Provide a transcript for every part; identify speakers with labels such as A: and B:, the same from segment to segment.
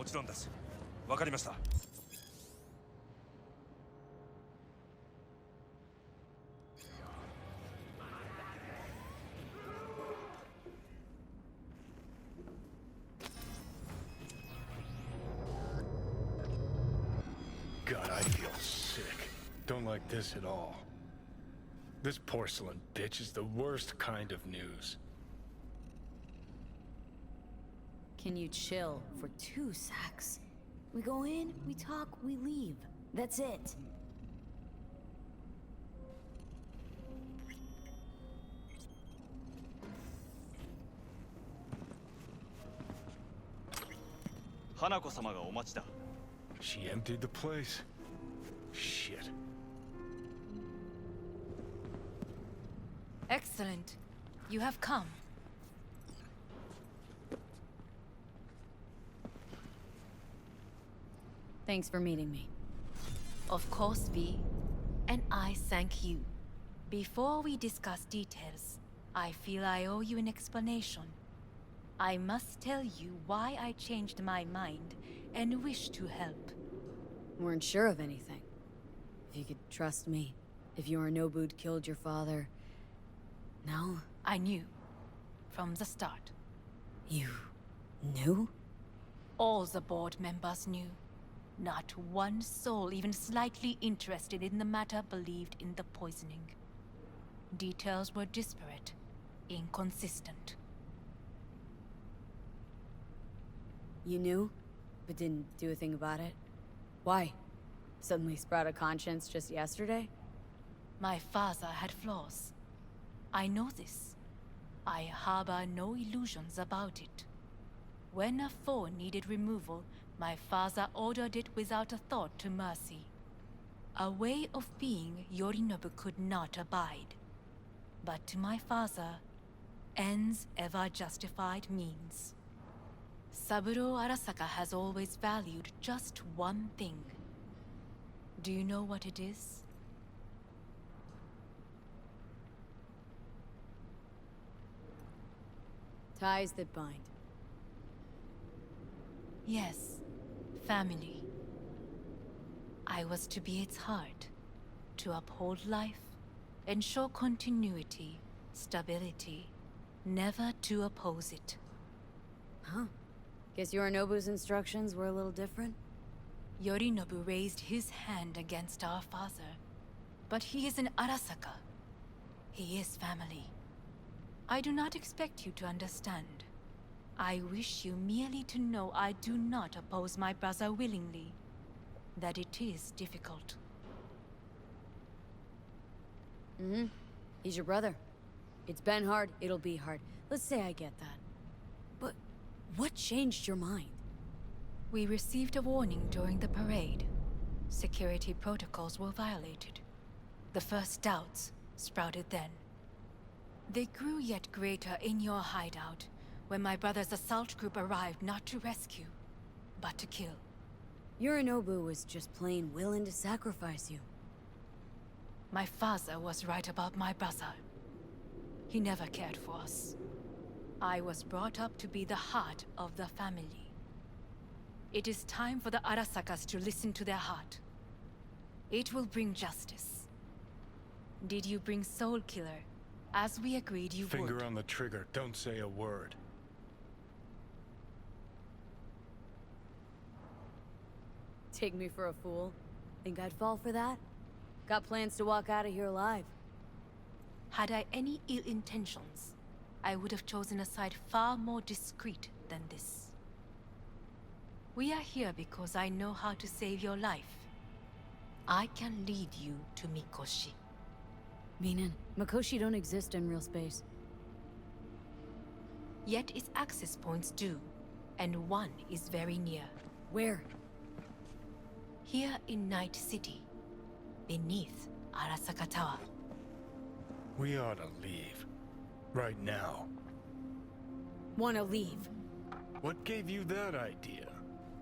A: ちろんです。わかりました。
B: God, I feel sick. Don't like this at all. This porcelain bitch is the worst kind of news.
C: Can you chill for 2 secs? We go in, we talk, we leave. That's it.
A: Hanako-samaがお待ちだ。
B: She emptied the place. Shit.
D: Excellent. You have come.
C: Thanks for meeting me.
D: Of course, V. And I thank you. Before we discuss details, I feel I owe you an explanation. I must tell you why I changed my mind and wish to help.
C: Weren't sure of anything. If you could trust me. If Yorinobu'd killed your father... No?
D: I knew. From the start.
C: You... knew?
D: All the board members knew. Not one soul even slightly interested in the matter believed in the poisoning. Details were disparate, inconsistent.
C: You knew, but didn't do a thing about it? Why? Suddenly sprout a conscience just yesterday?
D: My father had flaws. I know this. I harbor no illusions about it. When a foe needed removal, my father ordered it without a thought to mercy. A way of being Yorinobu could not abide. But to my father, ends ever justified means. Saburo Arasaka has always valued just one thing. Do you know what it is?
C: Ties that bind.
D: Yes, family. I was to be its heart, to uphold life, ensure continuity, stability, never to oppose it.
C: Huh. Guess Yorinobu's instructions were a little different?
D: Yorinobu raised his hand against our father, but he is an Arasaka. He is family. I do not expect you to understand. I wish you merely to know I do not oppose my brother willingly. That it is difficult.
C: Mm-hmm. He's your brother. It's been hard, it'll be hard. Let's say I get that. But what changed your mind?
D: We received a warning during the parade. Security protocols were violated. The first doubts sprouted then. They grew yet greater in your hideout, when my brother's assault group arrived not to rescue, but to kill.
C: Yorinobu was just plain willing to sacrifice you.
D: My father was right about my brother. He never cared for us. I was brought up to be the heart of the family. It is time for the Arasakas to listen to their heart. It will bring justice. Did you bring Soul Killer, as we agreed you would?
B: Finger on the trigger, don't say a word.
C: Take me for a fool? Think I'd fall for that? Got plans to walk out of here alive.
D: Had I any ill intentions, I would have chosen a side far more discreet than this. We are here because I know how to save your life. I can lead you to Mikoshi.
C: Meaning, Mikoshi don't exist in real space.
D: Yet its access points do, and one is very near.
C: Where?
D: Here in Night City, beneath Arasaka Tower.
B: We ought to leave. Right now.
C: Wanna leave?
B: What gave you that idea?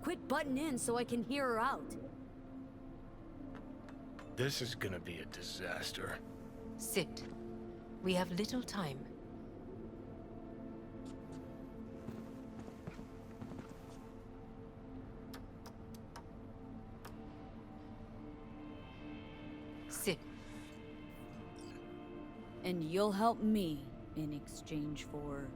C: Quit butting in so I can hear her out.
B: This is gonna be a disaster.
D: Sit. We have little time.
C: And you'll help me in exchange for...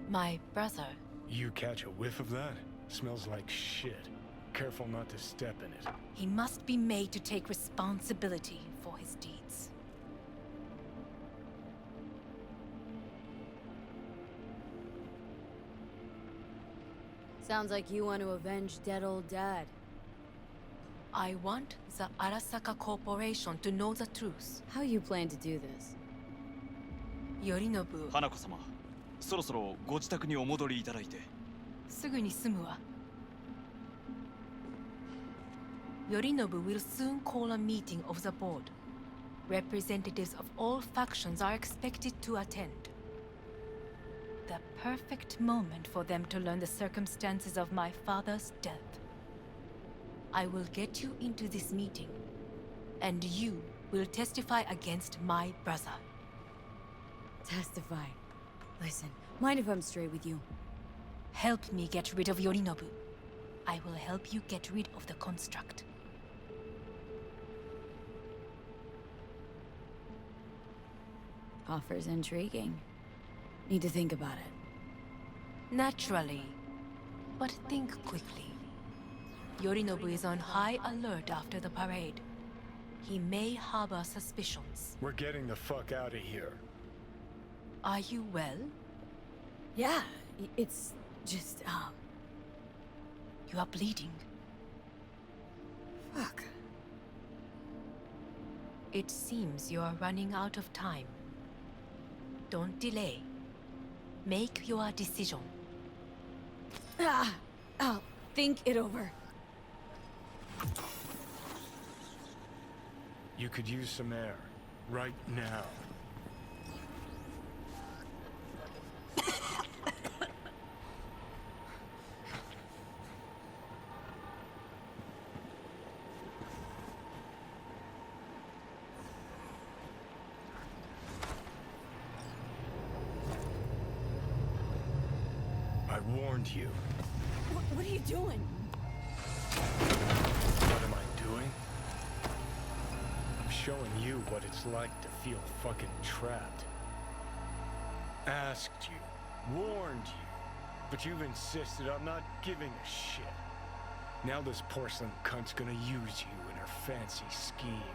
D: My brother.
B: You catch a whiff of that? Smells like shit. Careful not to step in it.
D: He must be made to take responsibility for his deeds.
C: Sounds like you want to avenge dead old dad.
D: I want the Arasaka Corporation to know the truth.
C: How you plan to do this?
D: Yorinobu,
A: 花子様、そろそろご自宅にお戻りいただいて。
D: すぐに済むわ。Yorinobu will soon call a meeting of the board. Representatives of all factions are expected to attend. The perfect moment for them to learn the circumstances of my father's death. I will get you into this meeting, and you will testify against my brother.
C: Testify. Listen, mind if I'm straight with you?
D: Help me get rid of Yorinobu. I will help you get rid of the construct.
C: Offer's intriguing. Need to think about it.
D: Naturally. But think quickly. Yorinobu is on high alert after the parade. He may harbor suspicions.
B: We're getting the fuck out of here.
D: Are you well?
C: Yeah, it's just,
D: You are bleeding.
C: fuck.
D: It seems you are running out of time. Don't delay. Make your decision.
C: I'll think it over.
B: You could use some air. Right now. I warned you.
C: What are you doing?
B: What am I doing? I'm showing you what it's like to feel fucking trapped. Asked you, warned you, but you've insisted on not giving a shit. Now this porcelain cunt's gonna use you in her fancy scheme.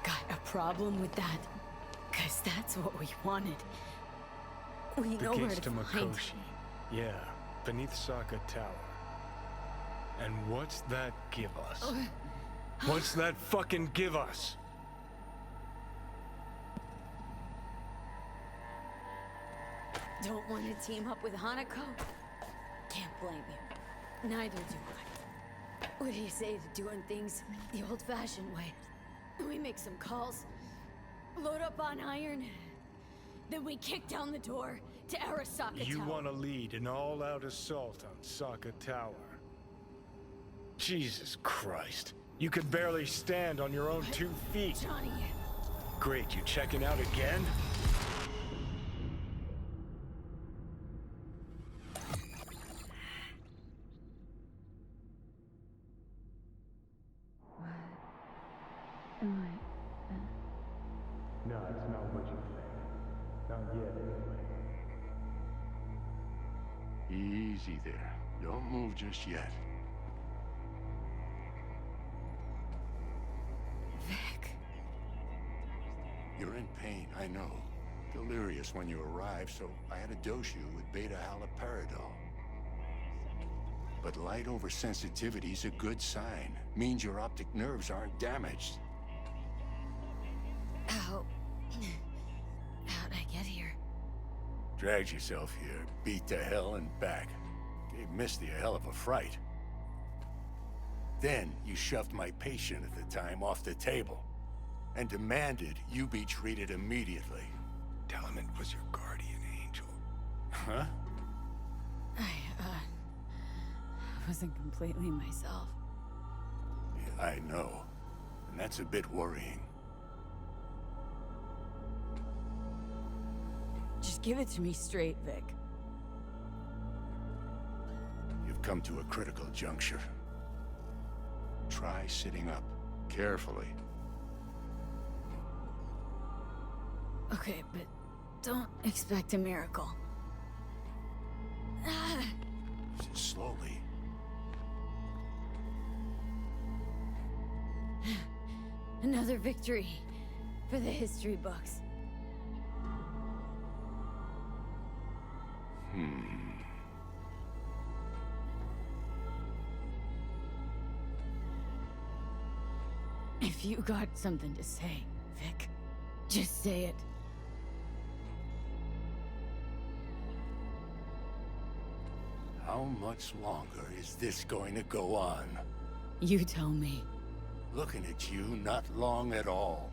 C: Got a problem with that? 'Cause that's what we wanted. We
B: The
C: know where
B: gates
C: to
B: to
C: find.
B: Makoshi. Yeah, beneath Saka Tower. And what's that give us? What's that fucking give us?
C: Don't want to team up with Hanako? Can't blame you. Neither do I. What do you say to doing things the old-fashioned way? We make some calls, load up on iron, then we kick down the door to Arasaka
B: You
C: Tower.
B: want to lead an all-out assault on Saka Tower? Jesus Christ. You could barely stand on your own 2 feet.
C: Johnny,
B: Great, you checking out again? No, it's not what you think. Not yet, anyway.
E: Easy there. Don't move just yet.
C: Vic.
E: You're in pain, I know. Delirious when you arrived, so I had to dose you with beta-haloperidol. But light oversensitivity's a good sign. Means your optic nerves aren't damaged.
C: How... How'd I get here?
E: Dragged yourself here, beat to hell and back. Gave Misty a hell of a fright. Then you shoved my patient at the time off the table and demanded you be treated immediately.
B: Tell him it was your guardian angel.
E: Huh?
C: I wasn't completely myself.
E: Yeah, I know. And that's a bit worrying.
C: Just give it to me straight, Vic.
E: You've come to a critical juncture. Try sitting up, carefully.
C: Okay, but don't expect a miracle.
E: Slowly.
C: Another victory for the history books. If you got something to say, Vic, just say it.
E: How much longer is this going to go on?
C: You tell me.
E: Looking at you, not long at all.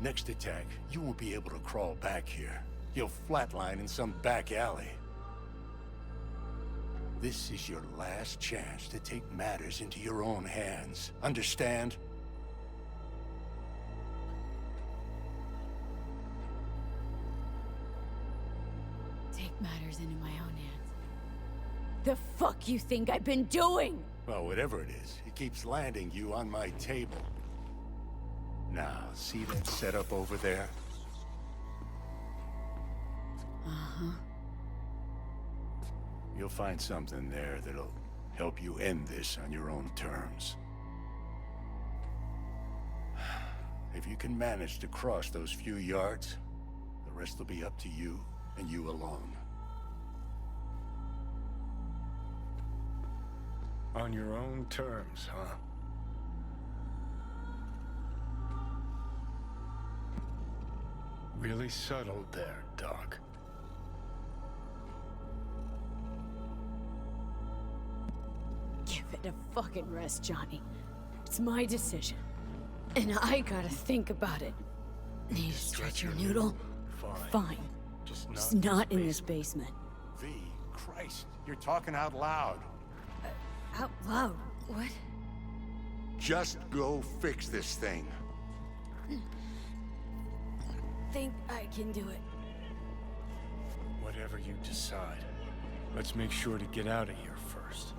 E: Next attack, you won't be able to crawl back here. You'll flatline in some back alley. This is your last chance to take matters into your own hands. Understand?
C: Take matters into my own hands. The fuck you think I've been doing?
E: Well, whatever it is, it keeps landing you on my table. Now, see that setup over there?
C: Uh-huh.
E: You'll find something there that'll help you end this on your own terms. If you can manage to cross those few yards, the rest will be up to you and you alone.
B: On your own terms, huh? Really subtle there, Doc.
C: Give it a fucking rest, Johnny. It's my decision. And I gotta think about it. Need to stretch your noodle? Fine. Just not in this basement.
E: V, Christ, you're talking out loud.
C: Out loud? What?
E: Just go fix this thing.
C: Think I can do it.
B: Whatever you decide. Let's make sure to get out of here first.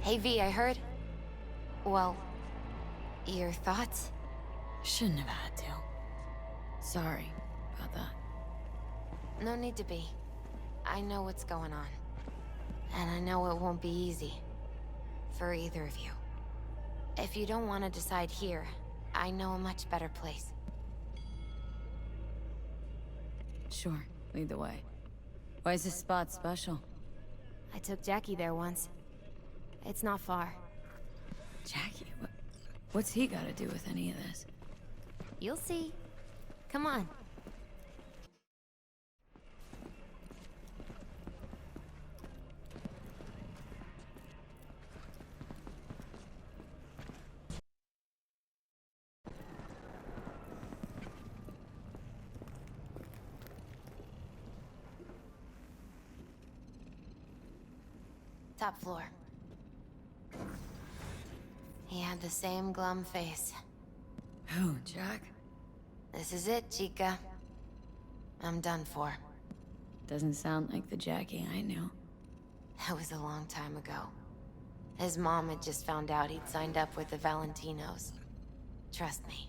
F: Hey V, I heard... Well... your thoughts?
C: Shouldn't have had to. Sorry about that.
F: No need to be. I know what's going on. And I know it won't be easy. For either of you. If you don't want to decide here, I know a much better place.
C: Sure, lead the way. Why is this spot special?
F: I took Jackie there once. It's not far.
C: Jackie? What's he got to do with any of this?
F: You'll see. Come on. Top floor. He had the same glum face.
C: Who, Jack?
F: This is it, Chica. I'm done for.
C: Doesn't sound like the Jackie I knew.
F: That was a long time ago. His mom had just found out he'd signed up with the Valentinos. Trust me.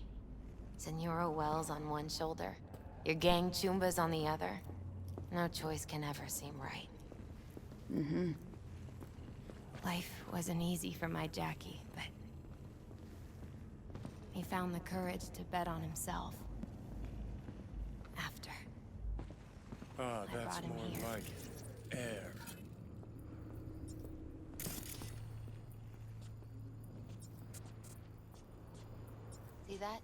F: Senora Wells on one shoulder, your gang Chumbas on the other. No choice can ever seem right.
C: Mm-hmm.
F: Life wasn't easy for my Jackie, but... he found the courage to bet on himself. After.
B: Ah,
F: I
B: that's
F: brought him
B: more
F: here.
B: like it. Air.
F: See that?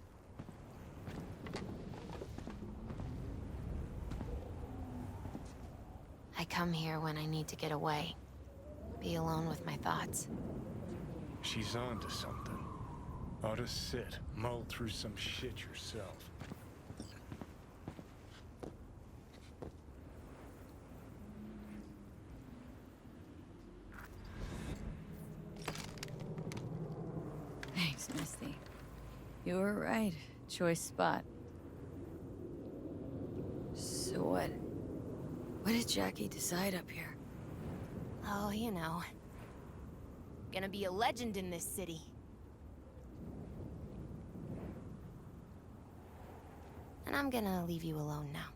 F: I come here when I need to get away. Be alone with my thoughts.
B: She's on to something. Ought to sit, mull through some shit yourself.
C: Thanks, Misty. You were right. Choice spot. So what? What did Jackie decide up here?
F: Oh, you know. Gonna be a legend in this city. And I'm gonna leave you alone now.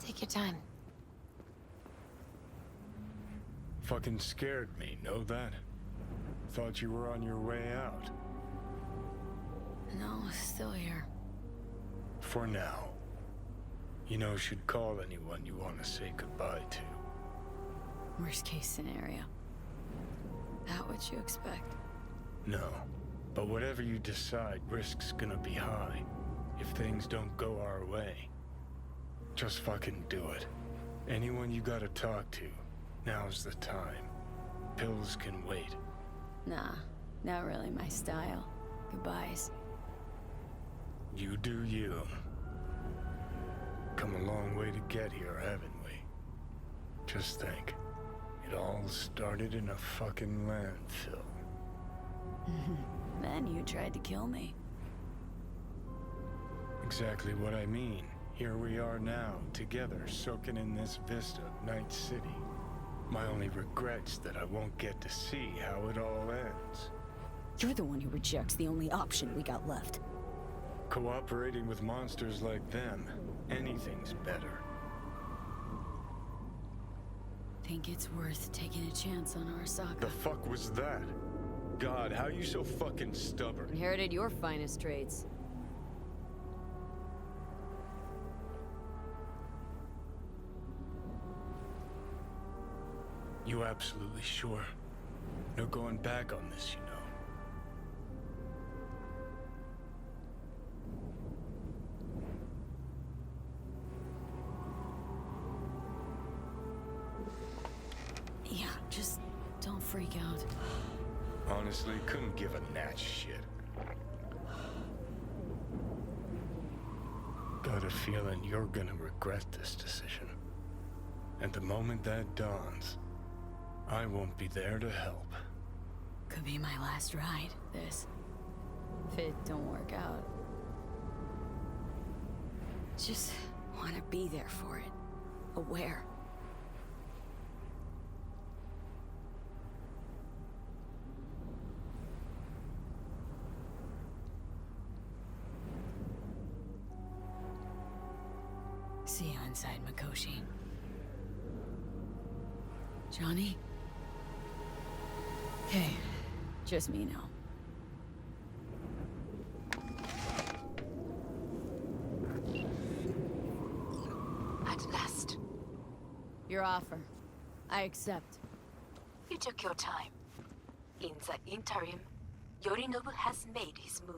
F: Take your time.
B: Fucking scared me, know that? Thought you were on your way out.
C: No, still here.
B: For now. You know, should call anyone you want to say goodbye to.
C: Worst case scenario. That what you expect?
B: No. But whatever you decide, risk's gonna be high. If things don't go our way. Just fucking do it. Anyone you gotta talk to, now's the time. Pills can wait.
C: Nah, not really my style. Goodbyes.
B: You do you. Come a long way to get here, haven't we? Just think. It all started in a fucking landfill.
C: Then you tried to kill me.
B: Exactly what I mean. Here we are now, together, soaking in this vista of Night City. My only regret's that I won't get to see how it all ends.
C: You're the one who rejects the only option we got left.
B: Cooperating with monsters like them, anything's better.
C: Think it's worth taking a chance on Arasaka.
B: The fuck was that? God, how you so fucking stubborn?
C: Inherited your finest traits.
B: You absolutely sure? No going back on this, you know.
C: Yeah, just don't freak out.
B: Honestly, couldn't give a gnat's shit. Got a feeling you're gonna regret this decision. And the moment that dawns, I won't be there to help.
C: Could be my last ride, this. If it don't work out. Just want to be there for it. Aware. See you inside, Mikoshi. Johnny? Okay, just me now.
D: At last.
C: Your offer. I accept.
D: You took your time. In the interim, Yorinobu has made his move.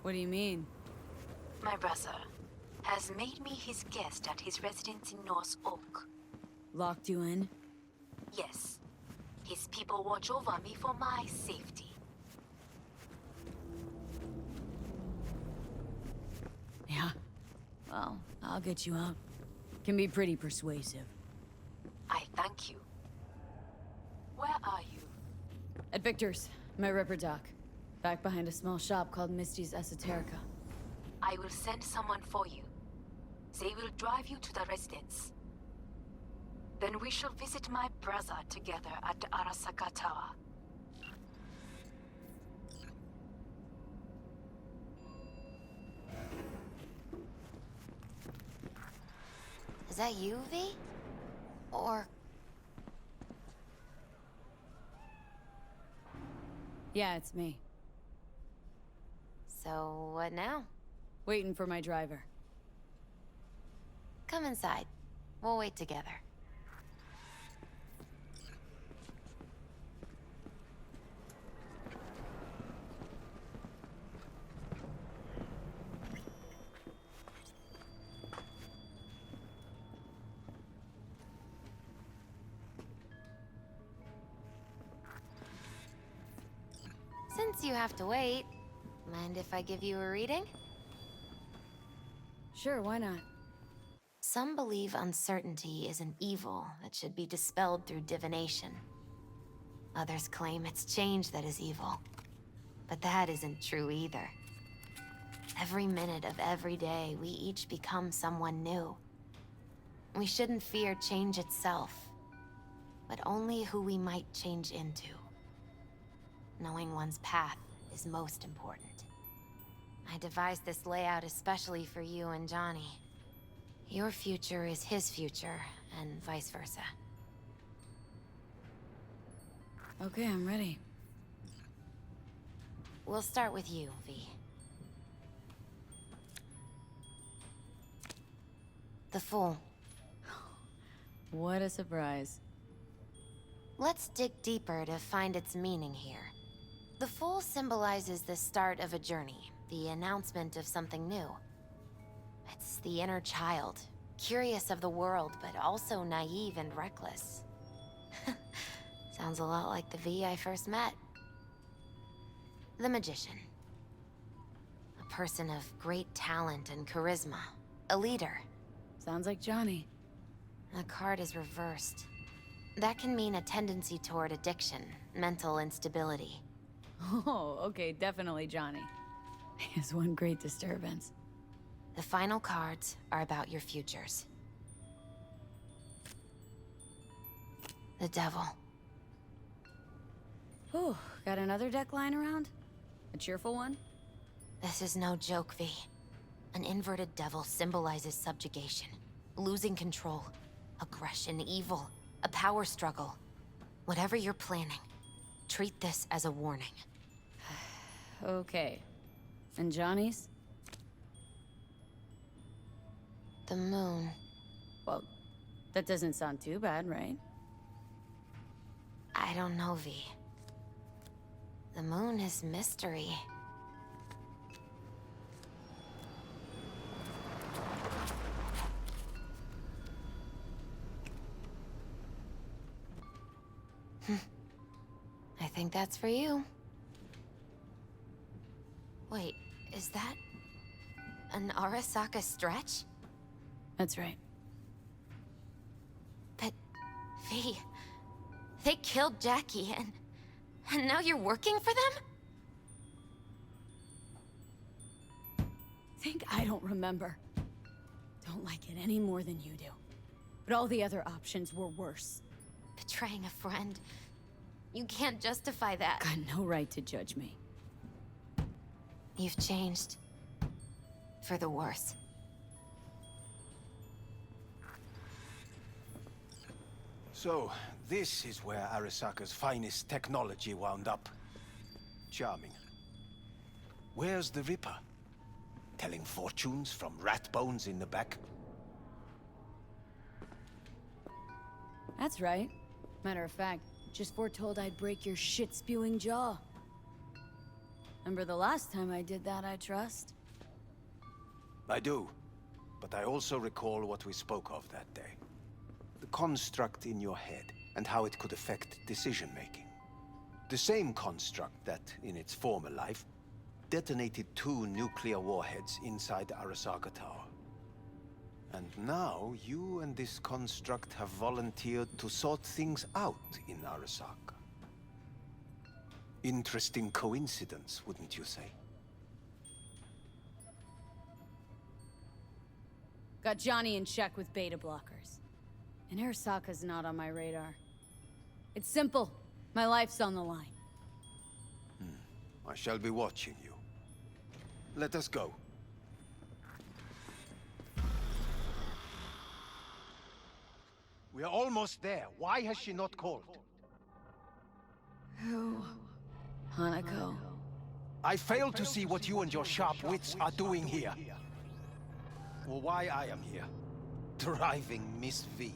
C: What do you mean?
D: My brother has made me his guest at his residence in North Oak.
C: Locked you in?
D: Yes. His people watch over me for my safety.
C: Yeah. Well, I'll get you out. Can be pretty persuasive.
D: I thank you. Where are you?
C: At Victor's, my ripper dock. Back behind a small shop called Misty's Esoterica.
D: I will send someone for you. They will drive you to the residence. Then we shall visit my brother together at the Arasaka Tower.
F: Is that you, V? Or...
C: Yeah, it's me.
F: So, what now?
C: Waiting for my driver.
F: Come inside. We'll wait together. Since you have to wait, mind if I give you a reading?
C: Sure, why not?
F: Some believe uncertainty is an evil that should be dispelled through divination. Others claim it's change that is evil. But that isn't true either. Every minute of every day, we each become someone new. We shouldn't fear change itself, but only who we might change into. Knowing one's path is most important. I devised this layout especially for you and Johnny. Your future is his future, and vice versa.
C: Okay, I'm ready.
F: We'll start with you, V. The Fool.
C: What a surprise.
F: Let's dig deeper to find its meaning here. The Fool symbolizes the start of a journey, the announcement of something new. It's the inner child, curious of the world, but also naive and reckless. Sounds a lot like the V I first met. The Magician. A person of great talent and charisma. A leader.
C: Sounds like Johnny.
F: The card is reversed. That can mean a tendency toward addiction, mental instability.
C: Oh, okay, definitely Johnny. He has one great disturbance.
F: The final cards are about your futures. The Devil.
C: Whew, got another deck lying around? A cheerful one?
F: This is no joke, V. An inverted devil symbolizes subjugation, losing control, aggression, evil, a power struggle. Whatever you're planning, treat this as a warning.
C: Okay. And Johnny's?
F: The Moon.
C: Well, that doesn't sound too bad, right?
F: I don't know, V. The Moon is mystery. I think that's for you. Wait, is that an Arasaka stretch?
C: That's right.
F: But, V, they killed Jackie and now you're working for them?
C: Think I don't remember. Don't like it any more than you do. But all the other options were worse.
F: Betraying a friend. You can't justify that.
C: Got no right to judge me.
F: You've changed. For the worse.
E: So, this is where Arasaka's finest technology wound up. Charming. Where's the Ripper? Telling fortunes from rat bones in the back?
C: That's right. Matter of fact, just foretold I'd break your shit-spewing jaw. Remember the last time I did that, I trust?
E: I do. But I also recall what we spoke of that day. The construct in your head, and how it could affect decision-making. The same construct that, in its former life, detonated 2 nuclear warheads inside the Arasaka Tower. And now, you and this construct have volunteered to sort things out in Arasaka. Interesting coincidence, wouldn't you say?
C: Got Johnny in check with beta blockers. And Arasaka's not on my radar. It's simple. My life's on the line.
E: I shall be watching you. Let us go. We are almost there. Why has she not called?
C: Who? Hanako.
E: I fail to see what you and your sharp wits are doing here. Or why I am here. Driving Miss V.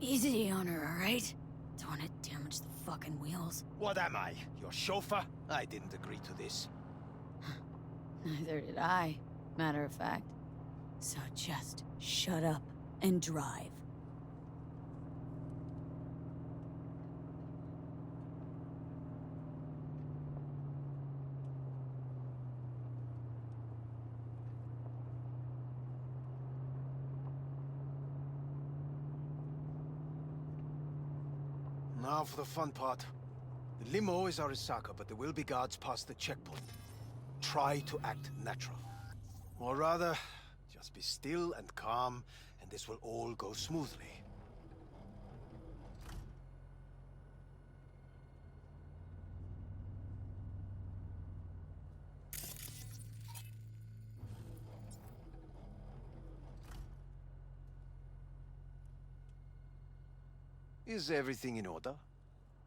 C: Easy on her, alright? Don't want to damage the fucking wheels.
E: What am I? Your chauffeur? I didn't agree to this.
C: Neither did I, matter of fact. So just shut up and drive.
E: Now for the fun part. The limo is Arasaka, but there will be guards past the checkpoint. Try to act natural. Or rather, just be still and calm, and this will all go smoothly. Is everything in order?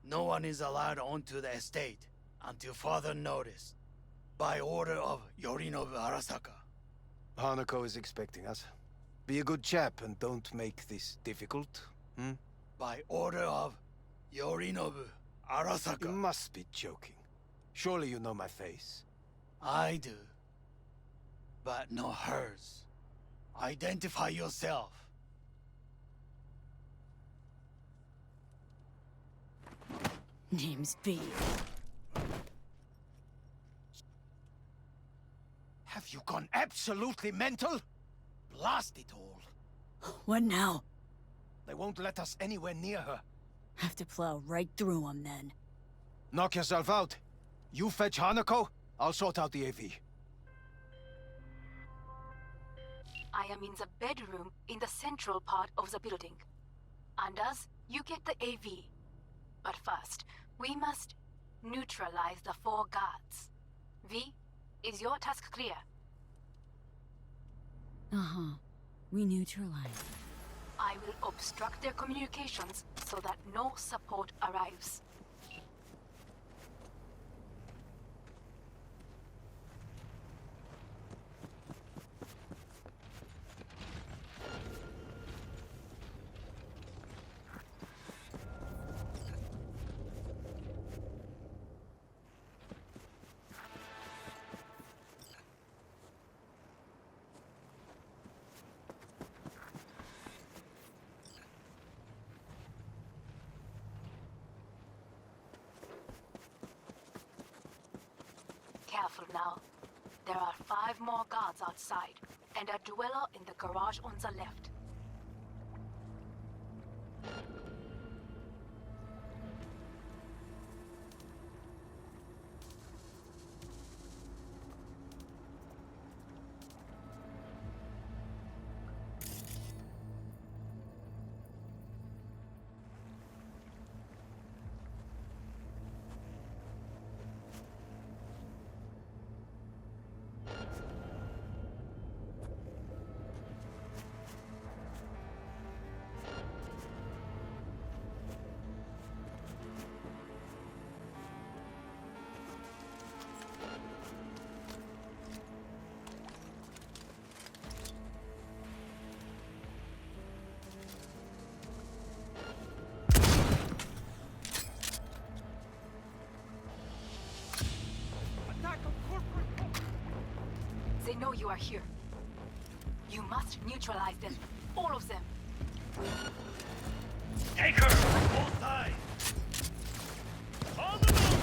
G: No one is allowed onto the estate until further notice. By order of Yorinobu Arasaka.
E: Hanako is expecting us. Be a good chap and don't make this difficult, hmm?
G: By order of Yorinobu
E: You
G: Arasaka.
E: must be joking. Surely you know my face.
G: I do. But no hers. Identify yourself.
C: Name's B.
E: Have you gone absolutely mental? Blast it all.
C: What now?
E: They won't let us anywhere near her.
C: Have to plow right through them then.
E: Knock yourself out. You fetch Hanako, I'll sort out the AV.
D: I am in the bedroom in the central part of the building. Anders, you get the AV. But first, we must neutralize the 4 guards. V, is your task clear?
C: Uh-huh. We neutralize.
D: I will obstruct their communications so that no support arrives. Careful now. There are 5 more guards outside, and a dweller in the garage on the left. They know you are here. You must neutralize them. All of them.
G: Take her! Both sides! On the move!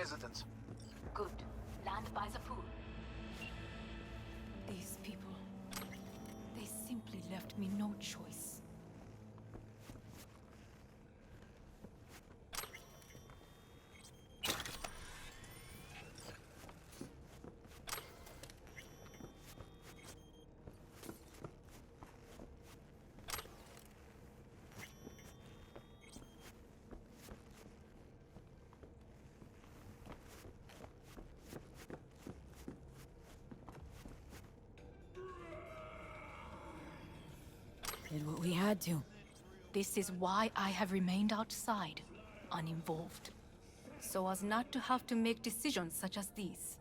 H: residence.
D: Good. Land by the pool. These people... They simply left me no choice.
C: Did what we had to.
D: This is why I have remained outside, uninvolved. So as not to have to make decisions such as these.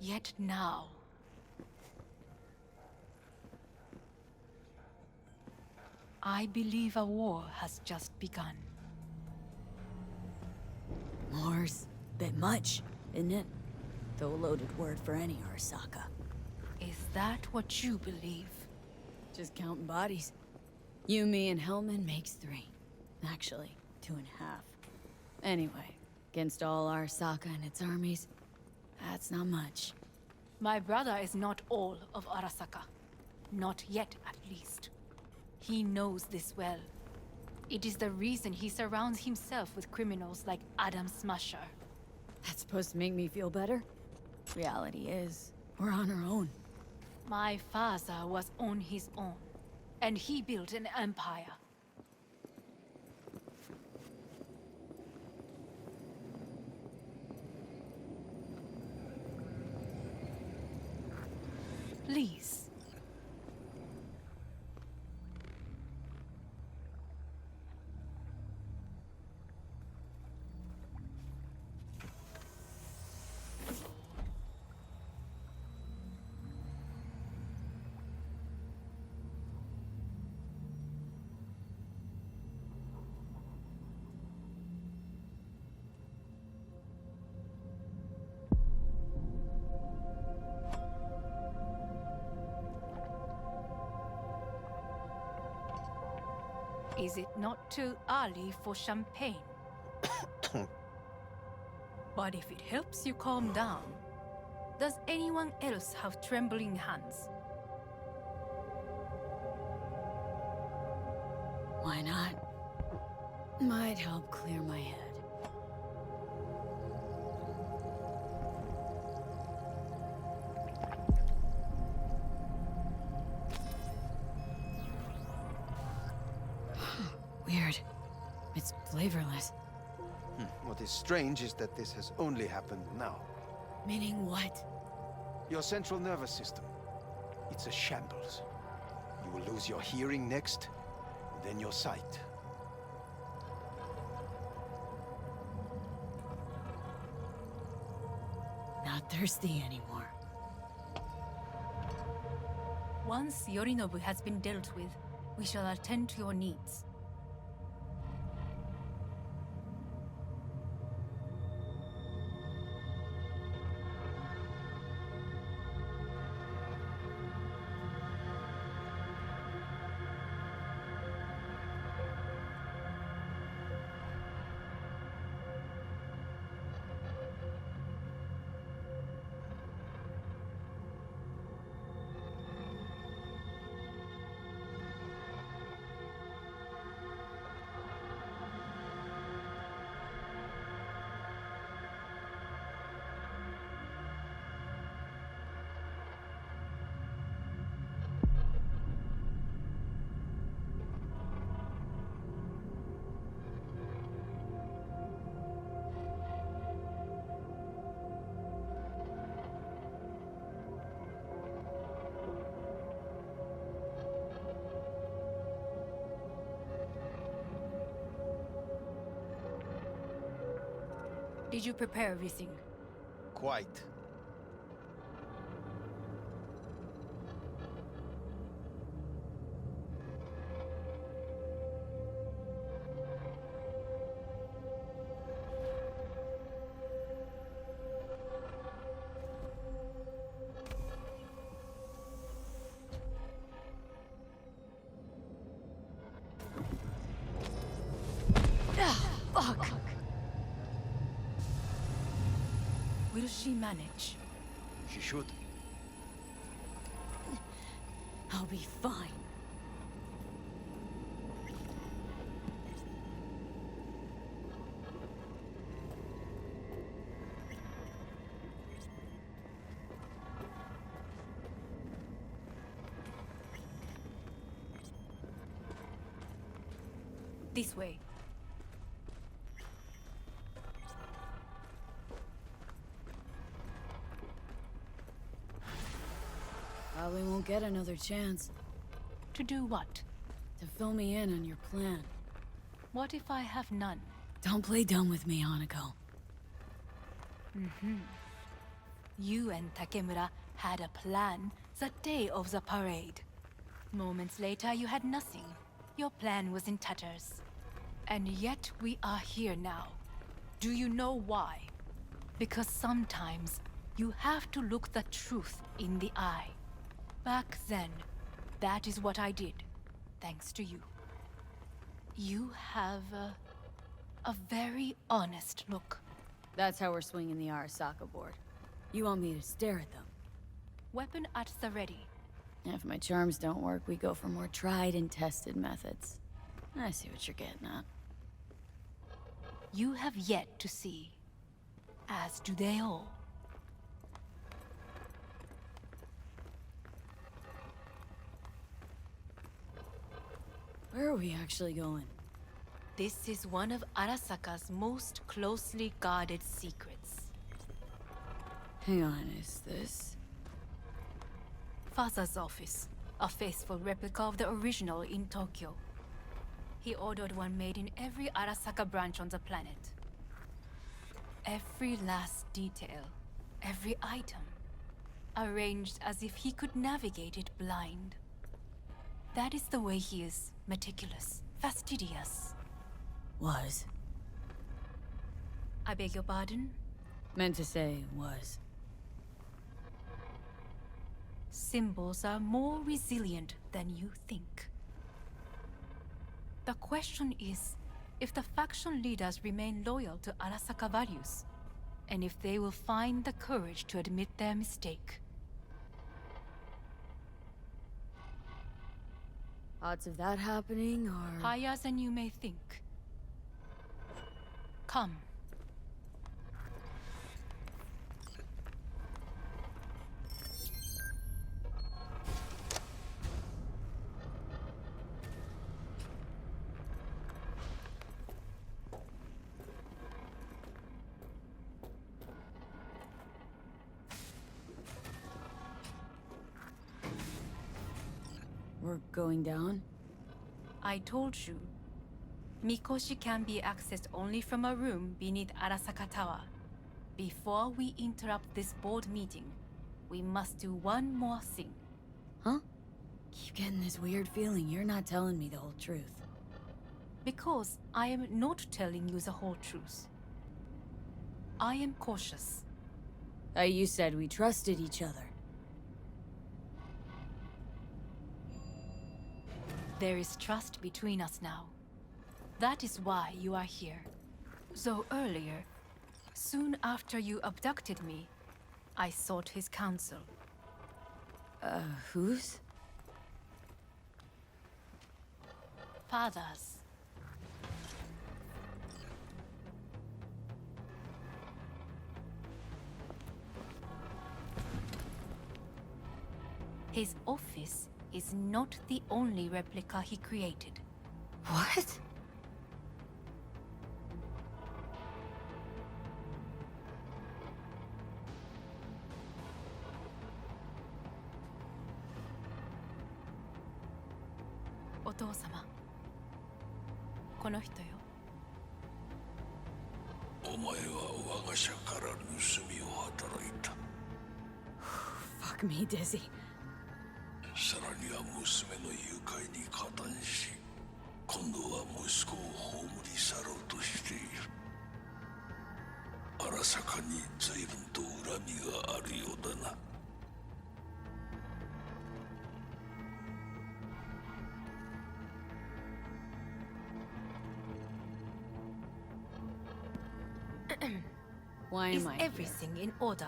D: Yet now... I believe a war has just begun.
C: War's a bit much, isn't it? Though a loaded word for any Arasaka.
D: Is that what you believe?
C: Just counting bodies. You, me, and Hellman makes 3. Actually, 2.5. Anyway, against all Arasaka and its armies, that's not much.
D: My brother is not all of Arasaka. Not yet, at least. He knows this well. It is the reason he surrounds himself with criminals like Adam Smasher.
C: That's supposed to make me feel better? Reality is, we're on our own.
D: My father was on his own, and he built an empire. Please. Is it not too early for champagne? But if it helps you calm down, does anyone else have trembling hands?
C: Why not? Might help clear my head. Weird. It's flavorless.
E: What is strange is that this has only happened now.
C: Meaning what?
E: Your central nervous system. It's a shambles. You will lose your hearing next, then your sight.
C: Not thirsty anymore.
D: Once Yorinobu has been dealt with, we shall attend to your needs. Did you prepare everything?
E: Quite.
C: Fuck!
D: Will she manage?
A: She should.
C: I'll be fine.
D: This way.
C: Probably won't get another chance
D: To do what?
C: to fill me in on your plan.
D: What if I have none?
C: Don't play dumb with me, Hanako.
D: You and Takemura had a plan the day of the parade. Moments later, you had nothing. Your plan was in tatters. And yet we are here now. Do you know why? Because sometimes you have to look the truth in the eye. Back then, that is what I did, thanks to you. You have a very honest look.
C: That's how we're swinging the Arasaka board. You want me to stare at them?
D: Weapon at the ready.
C: If my charms don't work, we go for more tried and tested methods. I see what you're getting at.
D: You have yet to see, as do they all.
C: Where are we actually going?
D: This is one of Arasaka's most closely guarded secrets.
C: Hang on, is this...
D: Father's office, a faithful replica of the original in Tokyo. He ordered one made in every Arasaka branch on the planet. Every last detail, every item, arranged as if he could navigate it blind. That is the way he is, meticulous, fastidious.
C: Was.
D: I beg your pardon?
C: Meant to say was.
D: Symbols are more resilient than you think. The question is, if the faction leaders remain loyal to Arasaka values, and if they will find the courage to admit their mistake.
C: Odds of that happening are...
D: Higher than you may think. Come.
C: We're going down?
D: I told you. Mikoshi can be accessed only from a room beneath Arasaka Tower. Before we interrupt this board meeting, we must do one more thing.
C: Huh? Keep getting this weird feeling you're not telling me the whole truth.
D: Because I am not telling you the whole truth. I am cautious.
C: You said we trusted each other.
D: There is trust between us now. That is why you are here. So earlier, soon after you abducted me, I sought his counsel.
C: Whose?
D: Father's. His office is not the only replica he created.
C: What?
D: Otou-sama. この人よ。
H: お前は我が社から盗みを働いた。
C: Fuck me, Dizzy.
H: さらには娘の誘拐に加担し、今度は息子を葬り去ろうとしている。荒坂に随分と恨みがあるようだな。
C: Why
D: Is
C: am I here?
D: everything in order?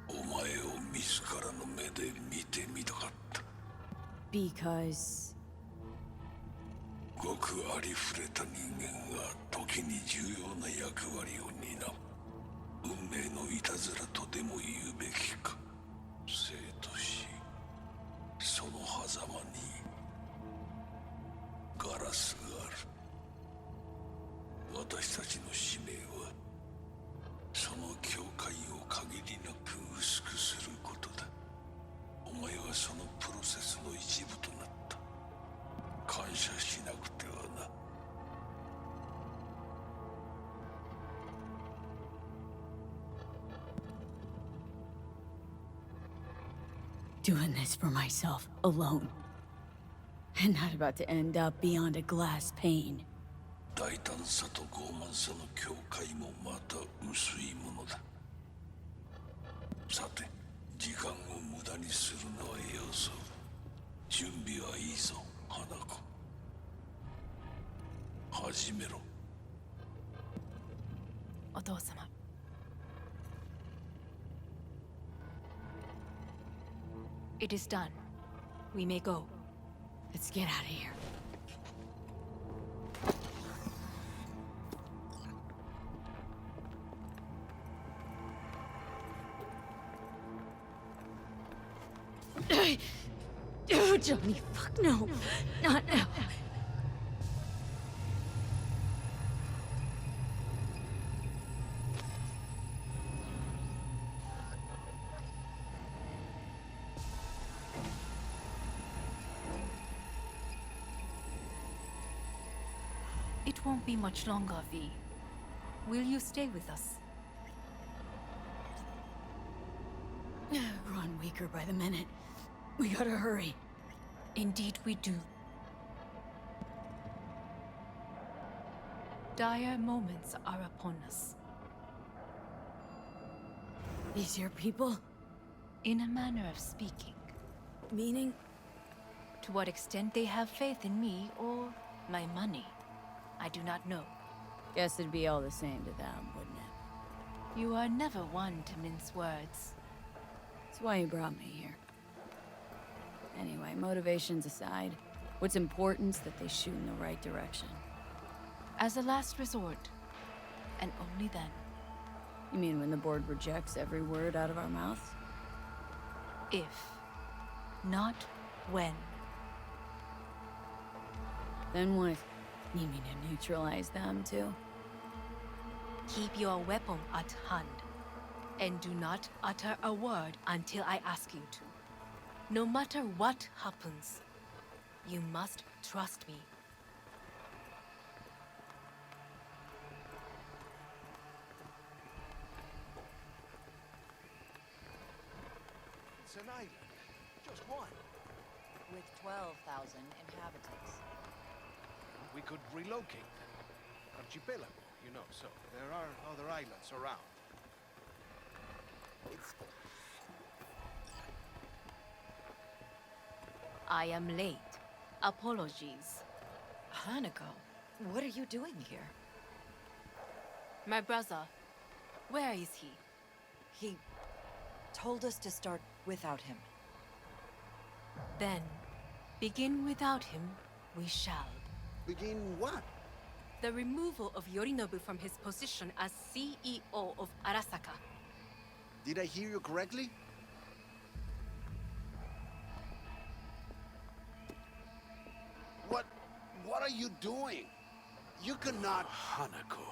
H: お前を自らの目で見てみたかった。
C: Because...
H: ごくありふれた人間が時に重要な役割を担う。運命のいたずらとでも言うべきか。生と死、その狭間にガラスがある。私たちの使命はその境界を限りなく薄くすることだ。お前はそのプロセスの一部となった。感謝しなくてはな。
C: Doing this for myself, alone. And not about to end up beyond a glass pane.
H: 大胆さと傲慢さの境界もまた薄いものだ。さて、時間を無駄にするのはよそう。準備はいいぞ、花子。始めろ。
D: お父様。It is done. We may go.
C: Let's get out of here. Oh, Johnny, fuck no. Not now.
D: It won't be much longer, V. Will you stay with us?
C: Growing weaker by the minute. We gotta hurry.
D: Indeed we do. Dire moments are upon us.
C: These your people?
D: In a manner of speaking.
C: Meaning?
D: To what extent they have faith in me or my money, I do not know.
C: Guess it'd be all the same to them, wouldn't it?
D: You are never one to mince words.
C: That's why you brought me here. Anyway, motivations aside, what's important is that they shoot in the right direction.
D: As a last resort, and only then.
C: You mean when the board rejects every word out of our mouths?
D: If, not when.
C: Then what? You mean to neutralize them, too?
D: Keep your weapon at hand, and do not utter a word until I ask you to. No matter what happens, you must trust me.
I: It's an island. Just one.
J: With 12,000 inhabitants.
I: We could relocate them. Archipelago, you know, so there are other islands around.
D: I am late. Apologies.
J: Hanako, what are you doing here?
D: My brother, where is he?
J: He told us to start without him.
D: Then, begin without him, we shall.
I: Begin what?
D: The removal of Yorinobu from his position as CEO of Arasaka.
I: Did I hear you correctly? What are you doing? You cannot... Hanako.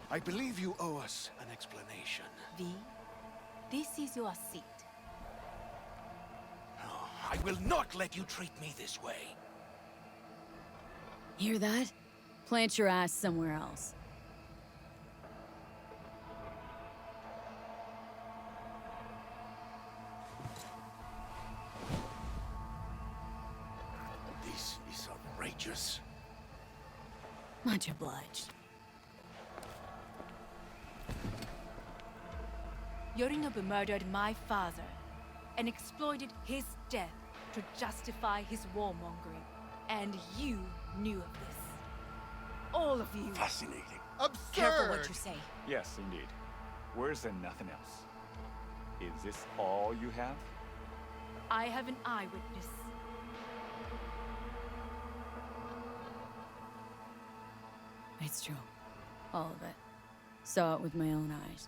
I: I believe you owe us an explanation.
D: V, this is your seat.
I: No, I will not let you treat me this way.
C: Hear that? Plant your ass somewhere else.
I: This is outrageous.
C: Much obliged.
D: Yorinobu murdered my father and exploited his death to justify his warmongering. And you knew of this. All of you.
I: Fascinating.
J: Careful
I: Absurd!
J: what you say.
A: Yes, indeed.
K: Worse than nothing else. Is this all you have?
D: I have an eyewitness.
C: It's true. All of it. Saw it with my own eyes.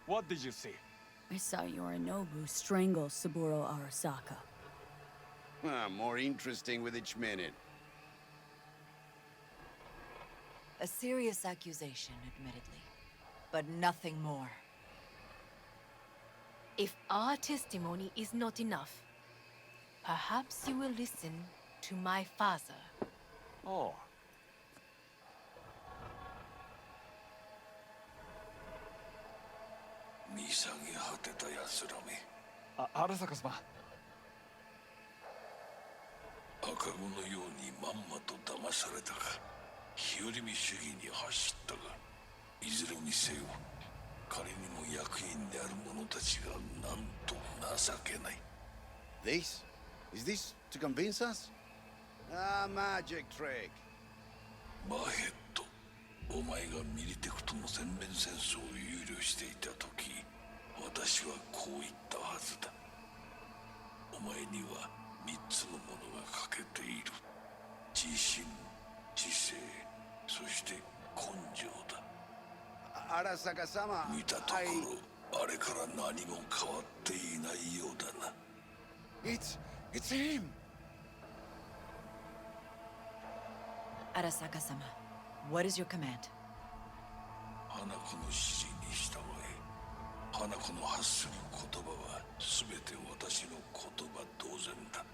K: What did you see?
C: I saw Yorinobu strangle Saburo Arasaka.
I: More interesting with each minute.
J: A serious accusation, admittedly. But nothing more.
D: If our testimony is not enough, perhaps you will listen to my father.
K: Oh. Arasaka-sama.
H: 赤子のようにまんまと騙されたか、日和見主義に走ったが、いずれにせよ彼にも役員である者たちがなんと情けない。
I: This? Is this to convince us? Ah, magic trick.
H: マヘッド、お前がミリテクとの全面戦争を憂慮していた時、私はこう言ったはずだ。お前には3つのものが欠けている。自信、知性、そして根性だ。
I: Arasaka-sama,
H: 見たところ、あれから何も変わっていないようだな。
I: It's him!
J: Arasaka-sama, what is your command?
H: 花子の指示に従え。花子の発する言葉は全て私の言葉同然だ。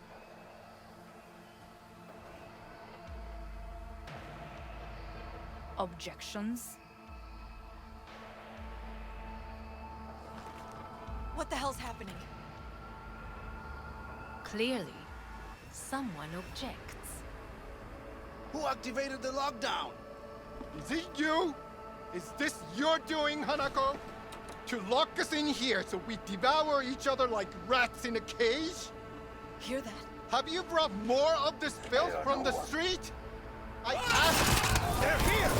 D: Objections?
J: What the hell's happening?
D: Clearly, someone objects.
I: Who activated the lockdown?
L: Is it you? Is this your doing, Hanako? To lock us in here so we devour each other like rats in a cage?
J: Hear that?
L: Have you brought more of this filth from the street? I asked... They're here!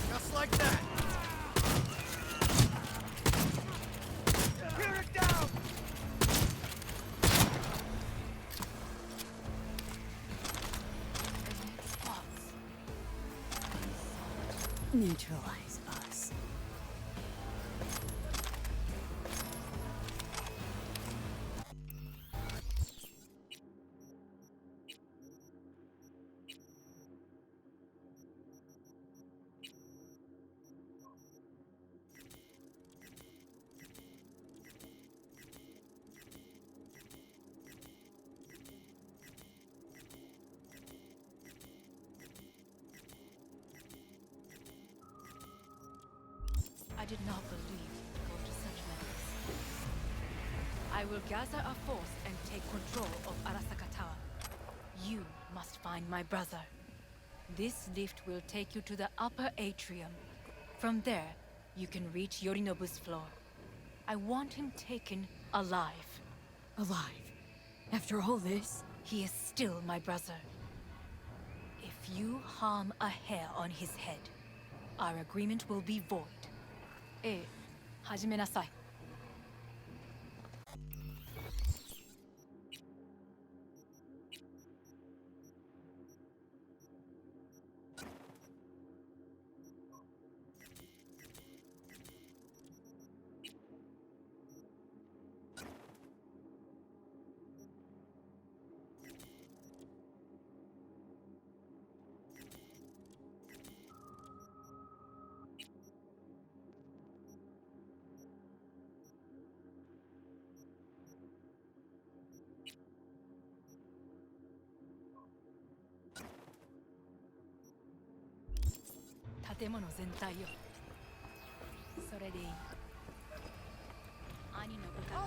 G: Just like that. Tear it down.
C: Neutralize us.
D: I did not believe you would go to such lengths. I will gather a force and take control of Arasaka Tower. You must find my brother. This lift will take you to the upper atrium. From there, you can reach Yorinobu's floor. I want him taken alive.
C: Alive? After all this?
D: He is still my brother. If you harm a hair on his head, our agreement will be void. ええ、始めなさい。建物全体よ。それでいい。兄の部下が。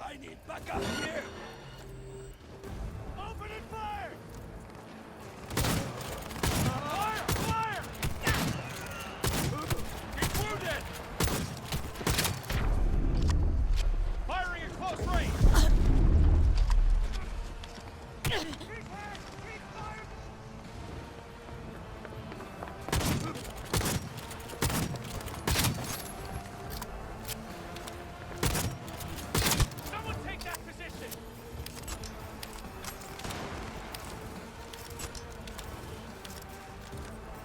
H: I need backup here! Opening fire! Fire! Fire! He's wounded! Firing at close range! Someone take that position!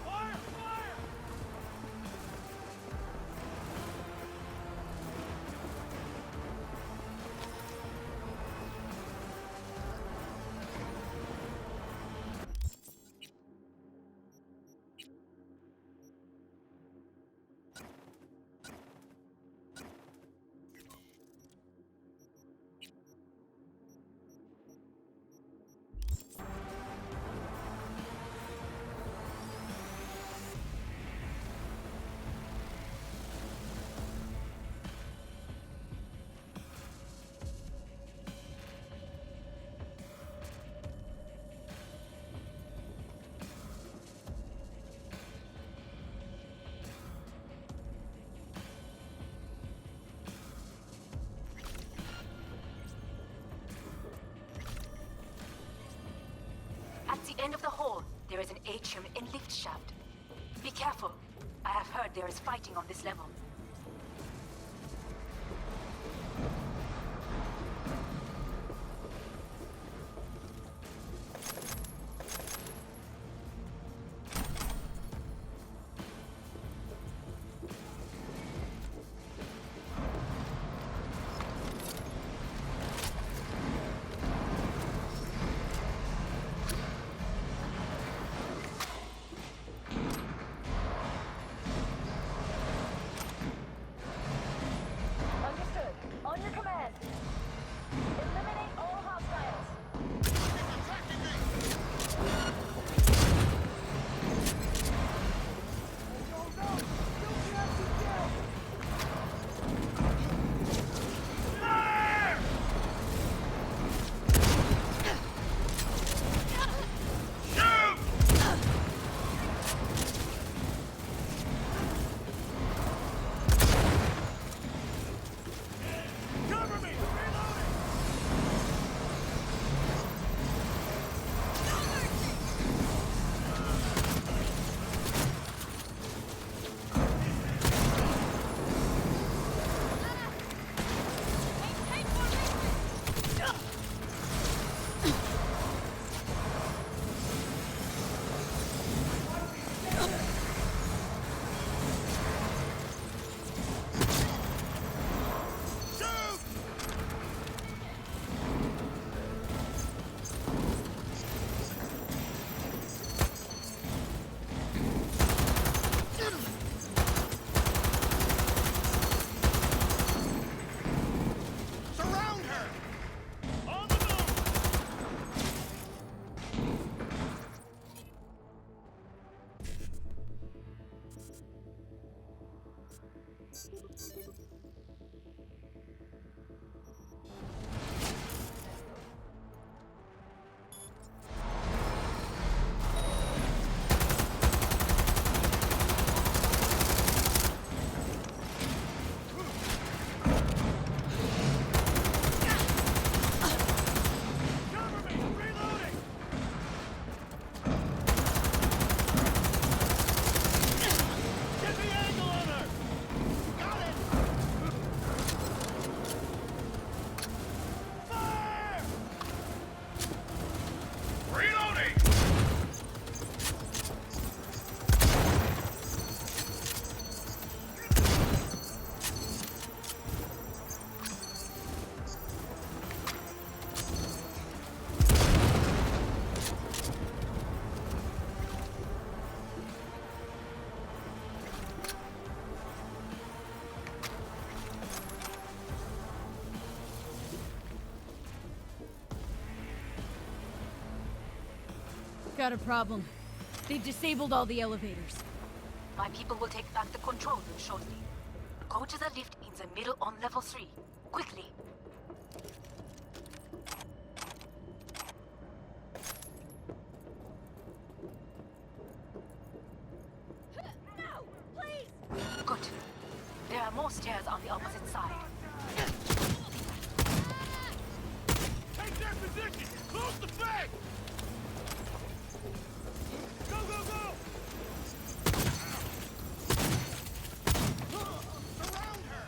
H: Fire! Fire!
D: At the end of the hall, there is an atrium and lift shaft. Be careful. I have heard there is fighting on this level.
C: got a problem. They've disabled all the elevators.
D: My people will take back the control room shortly. Go to the lift in the middle on level 3. Quickly.
C: No! Please!
D: Good. There are more stairs on the opposite side.
A: Take their position! Close the flag! Go, go, go! Surround her!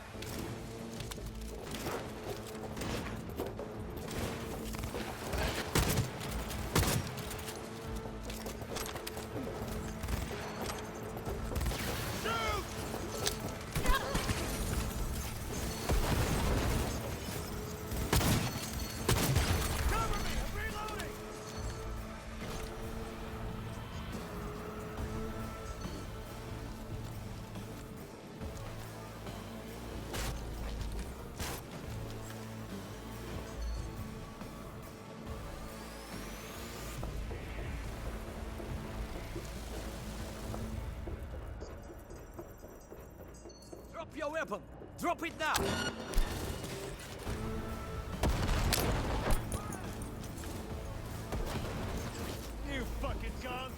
A: Drop your weapon! Drop it now! You fucking gunk!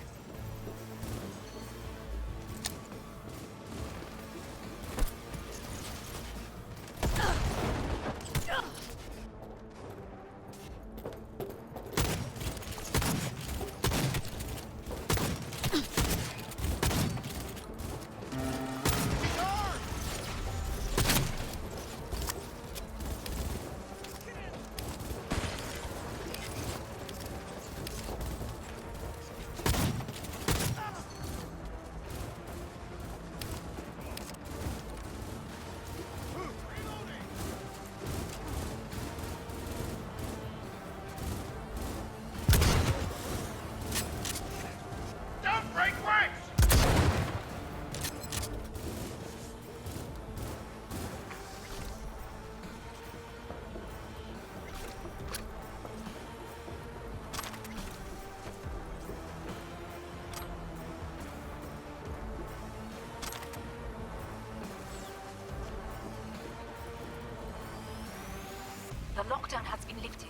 D: The lockdown has been lifted.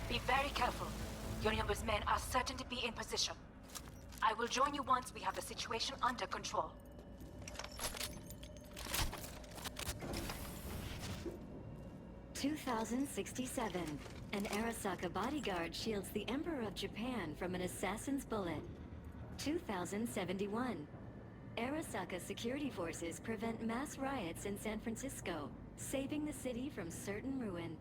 D: Be very careful. Yorinobu's men are certain to be in position. I will join you once we have the situation under control.
M: "2067. An Arasaka bodyguard shields the Emperor of Japan from an assassin's bullet. 2071. Arasaka security forces prevent mass riots in San Francisco, saving the city from certain ruin.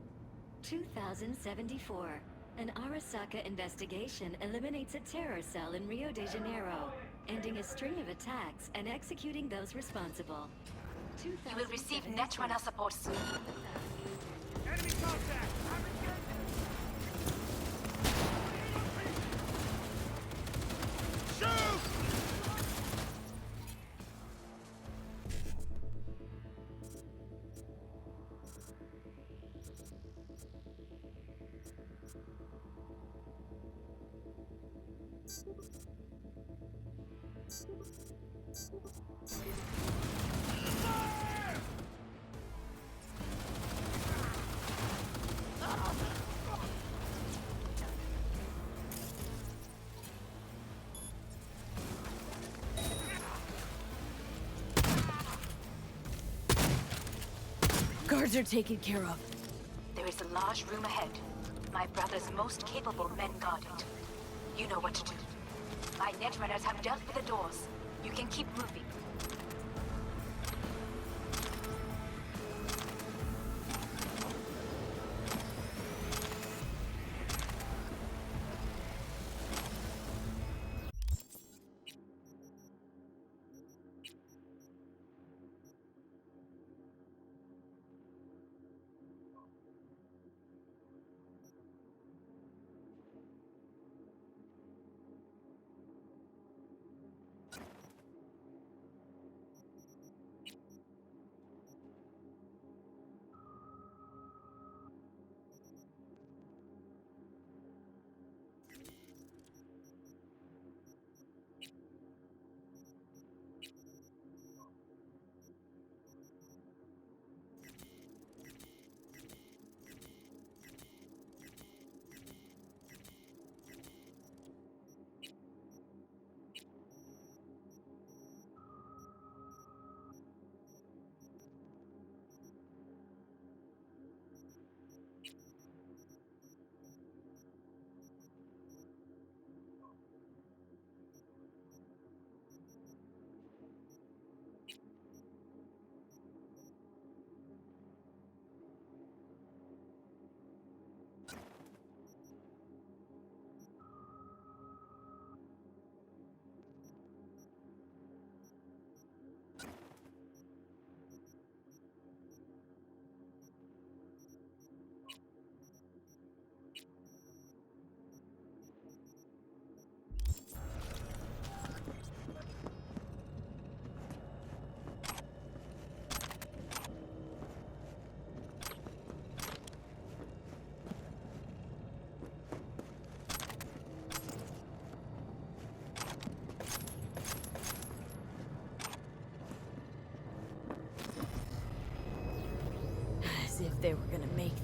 M: 2074. An Arasaka investigation eliminates a terror cell in Rio de Janeiro, ending a string of attacks and executing those responsible.
D: You will receive Netrunner support soon.
A: Enemy contact! Shoot!
C: Guards are taken care of.
D: There is a large room ahead. My brother's most capable men guard it. You know what to do. My Netrunners have dealt with the doors. You can keep moving.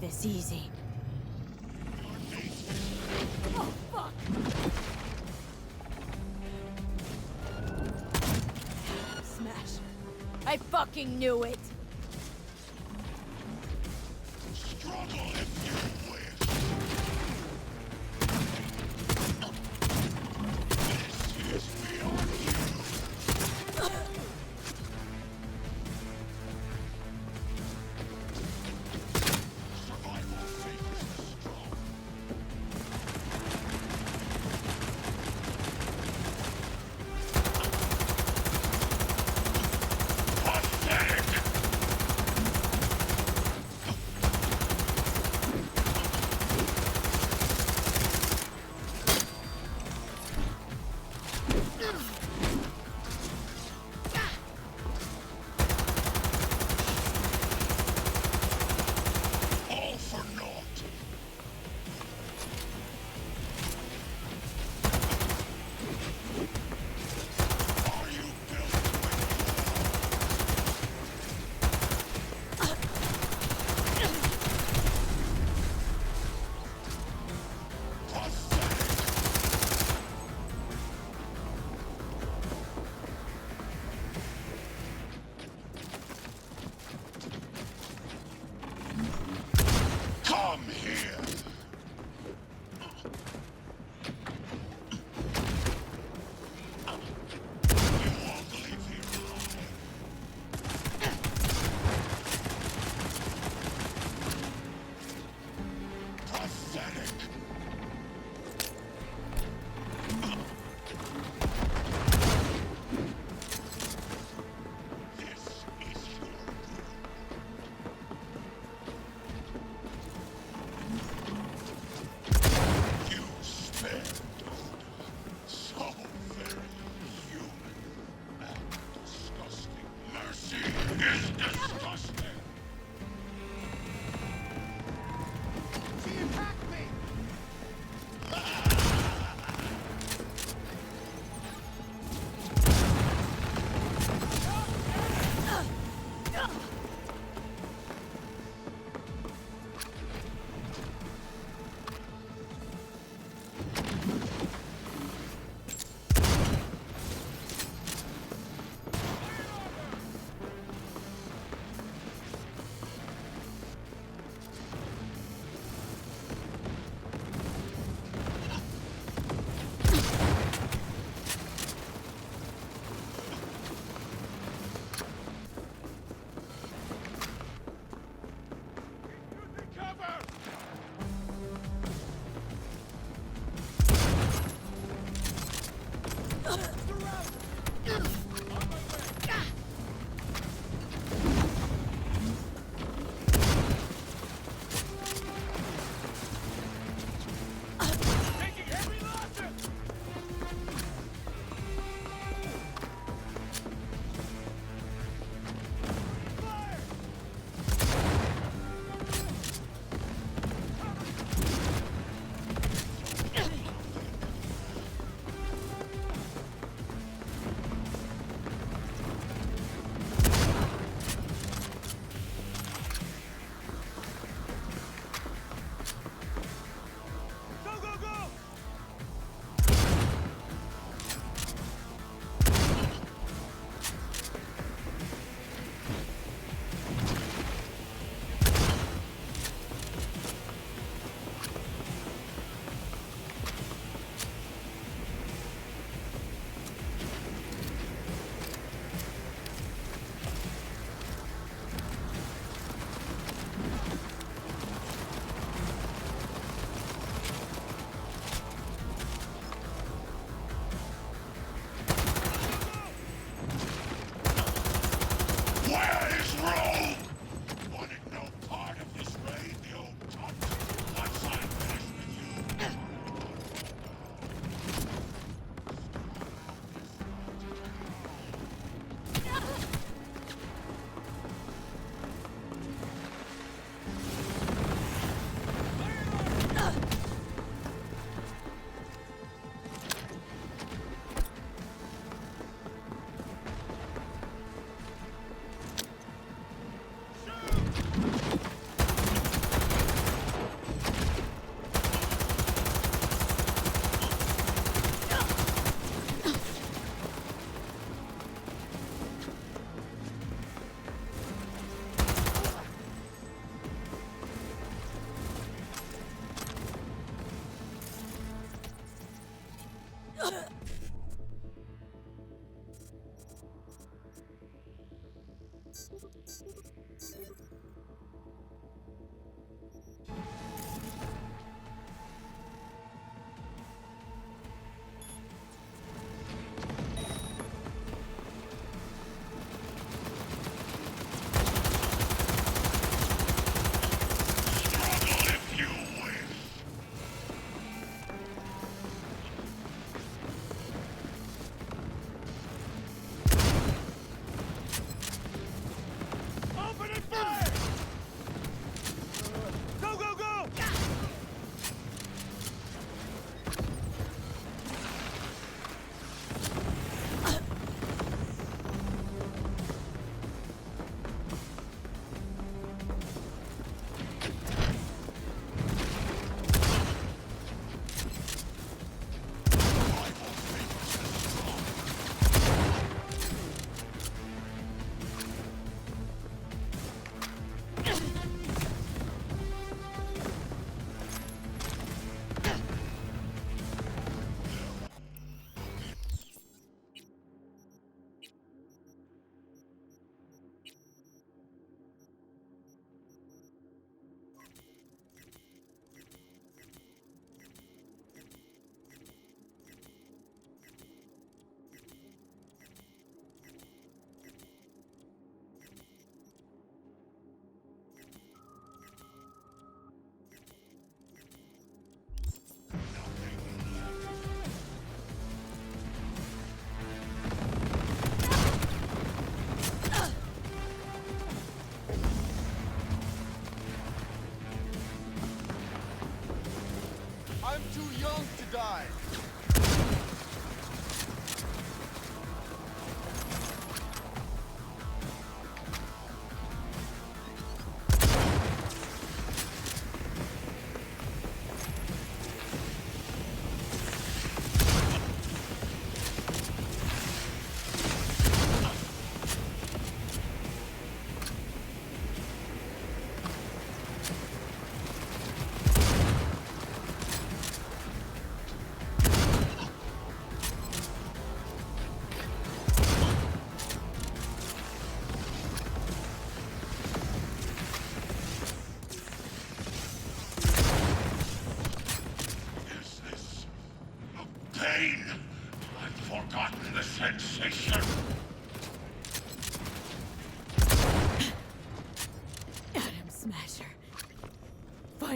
C: take this easy. Oh, fuck! Smash. I fucking knew it!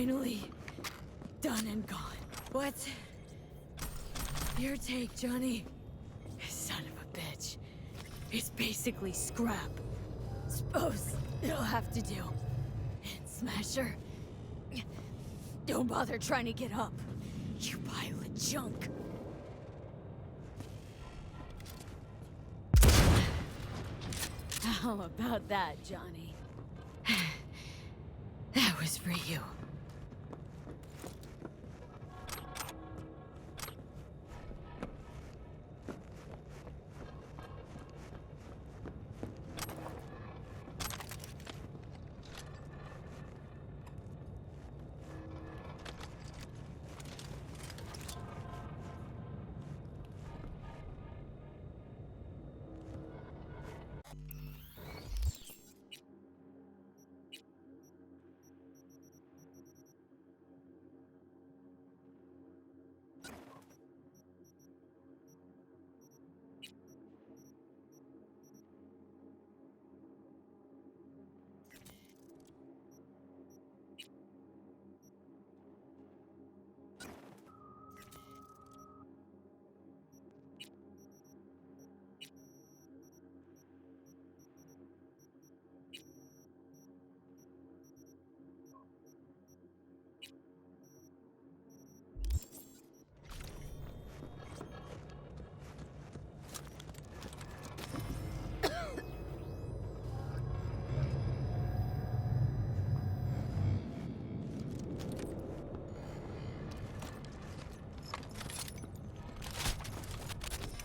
C: Finally done and gone. What's your take, Johnny? Son of a bitch. It's basically scrap. Suppose it'll have to do. And Smasher, don't bother trying to get up. You pile of junk. How about that, Johnny? That was for you.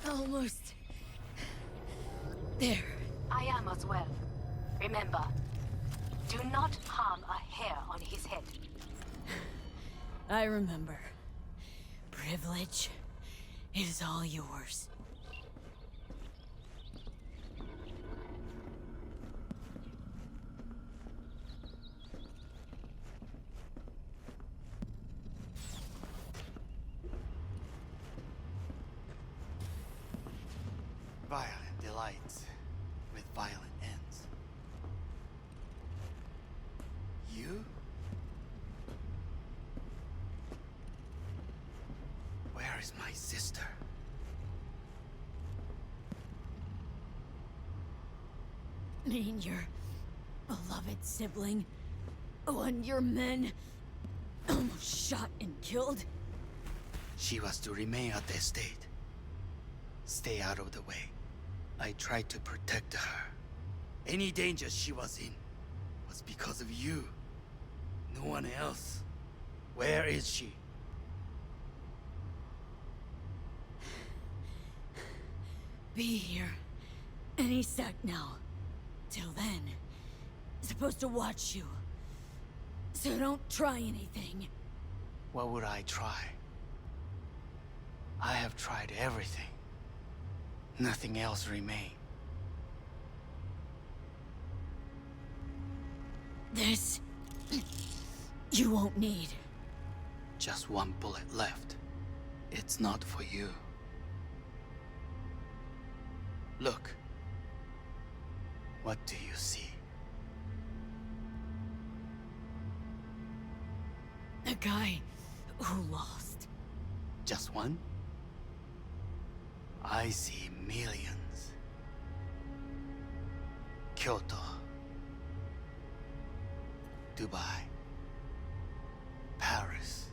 C: Almost there.
D: I am as well. Remember, do not harm a hair on his head.
C: I remember. Privilege is all yours.
G: Violent delights with violent ends. You? Where is my sister?
C: Mean your beloved sibling? One your men almost shot and killed?
G: She was to remain at the estate. Stay out of the way. I tried to protect her. Any danger she was in was because of you. No one else. Where is she?
C: Be here any sec now. Till then, supposed to watch you. So don't try anything.
G: What would I try? I have tried everything. Nothing else remains.
C: This... you won't need.
G: Just one bullet left. It's not for you. Look. What do you see?
C: A guy who lost.
G: Just one? I see millions. Kyoto. Dubai. Paris.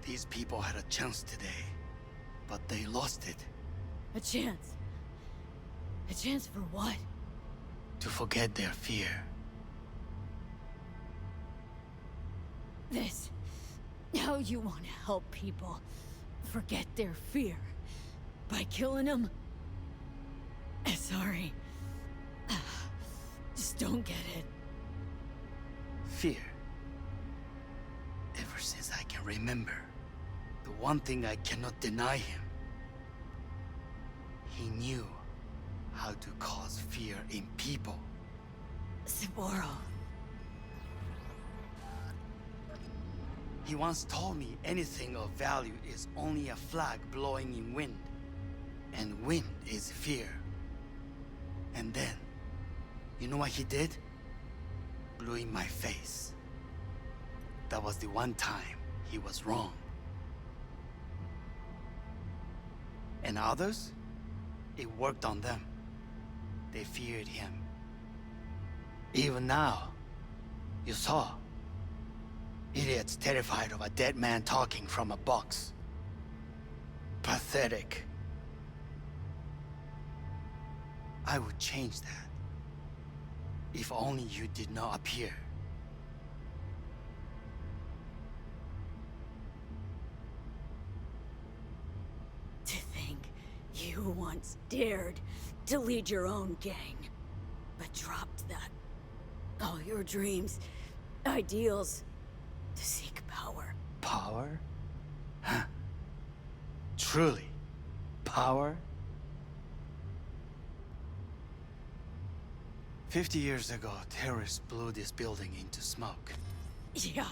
G: These people had a chance today, but they lost it.
C: A chance? A chance for what?
G: To forget their fear.
C: This... how you want to help people forget their fear? By killing them? Sorry. Just don't get it.
G: Fear. Ever since I can remember, the one thing I cannot deny him. He knew how to cause fear in people.
C: Saburo.
G: He once told me anything of value is only a flag blowing in wind. And wind is fear. And then, you know what he did? Blew in my face. That was the one time he was wrong. And others, it worked on them. They feared him. Even now, you saw. Idiots terrified of a dead man talking from a box. Pathetic. I would change that. If only you did not appear.
C: To think you once dared to lead your own gang, but dropped that. All your dreams, ideals, to seek power.
G: Power? Huh. Truly, power? 50 years ago, terrorists blew this building into smoke.
C: Yeah,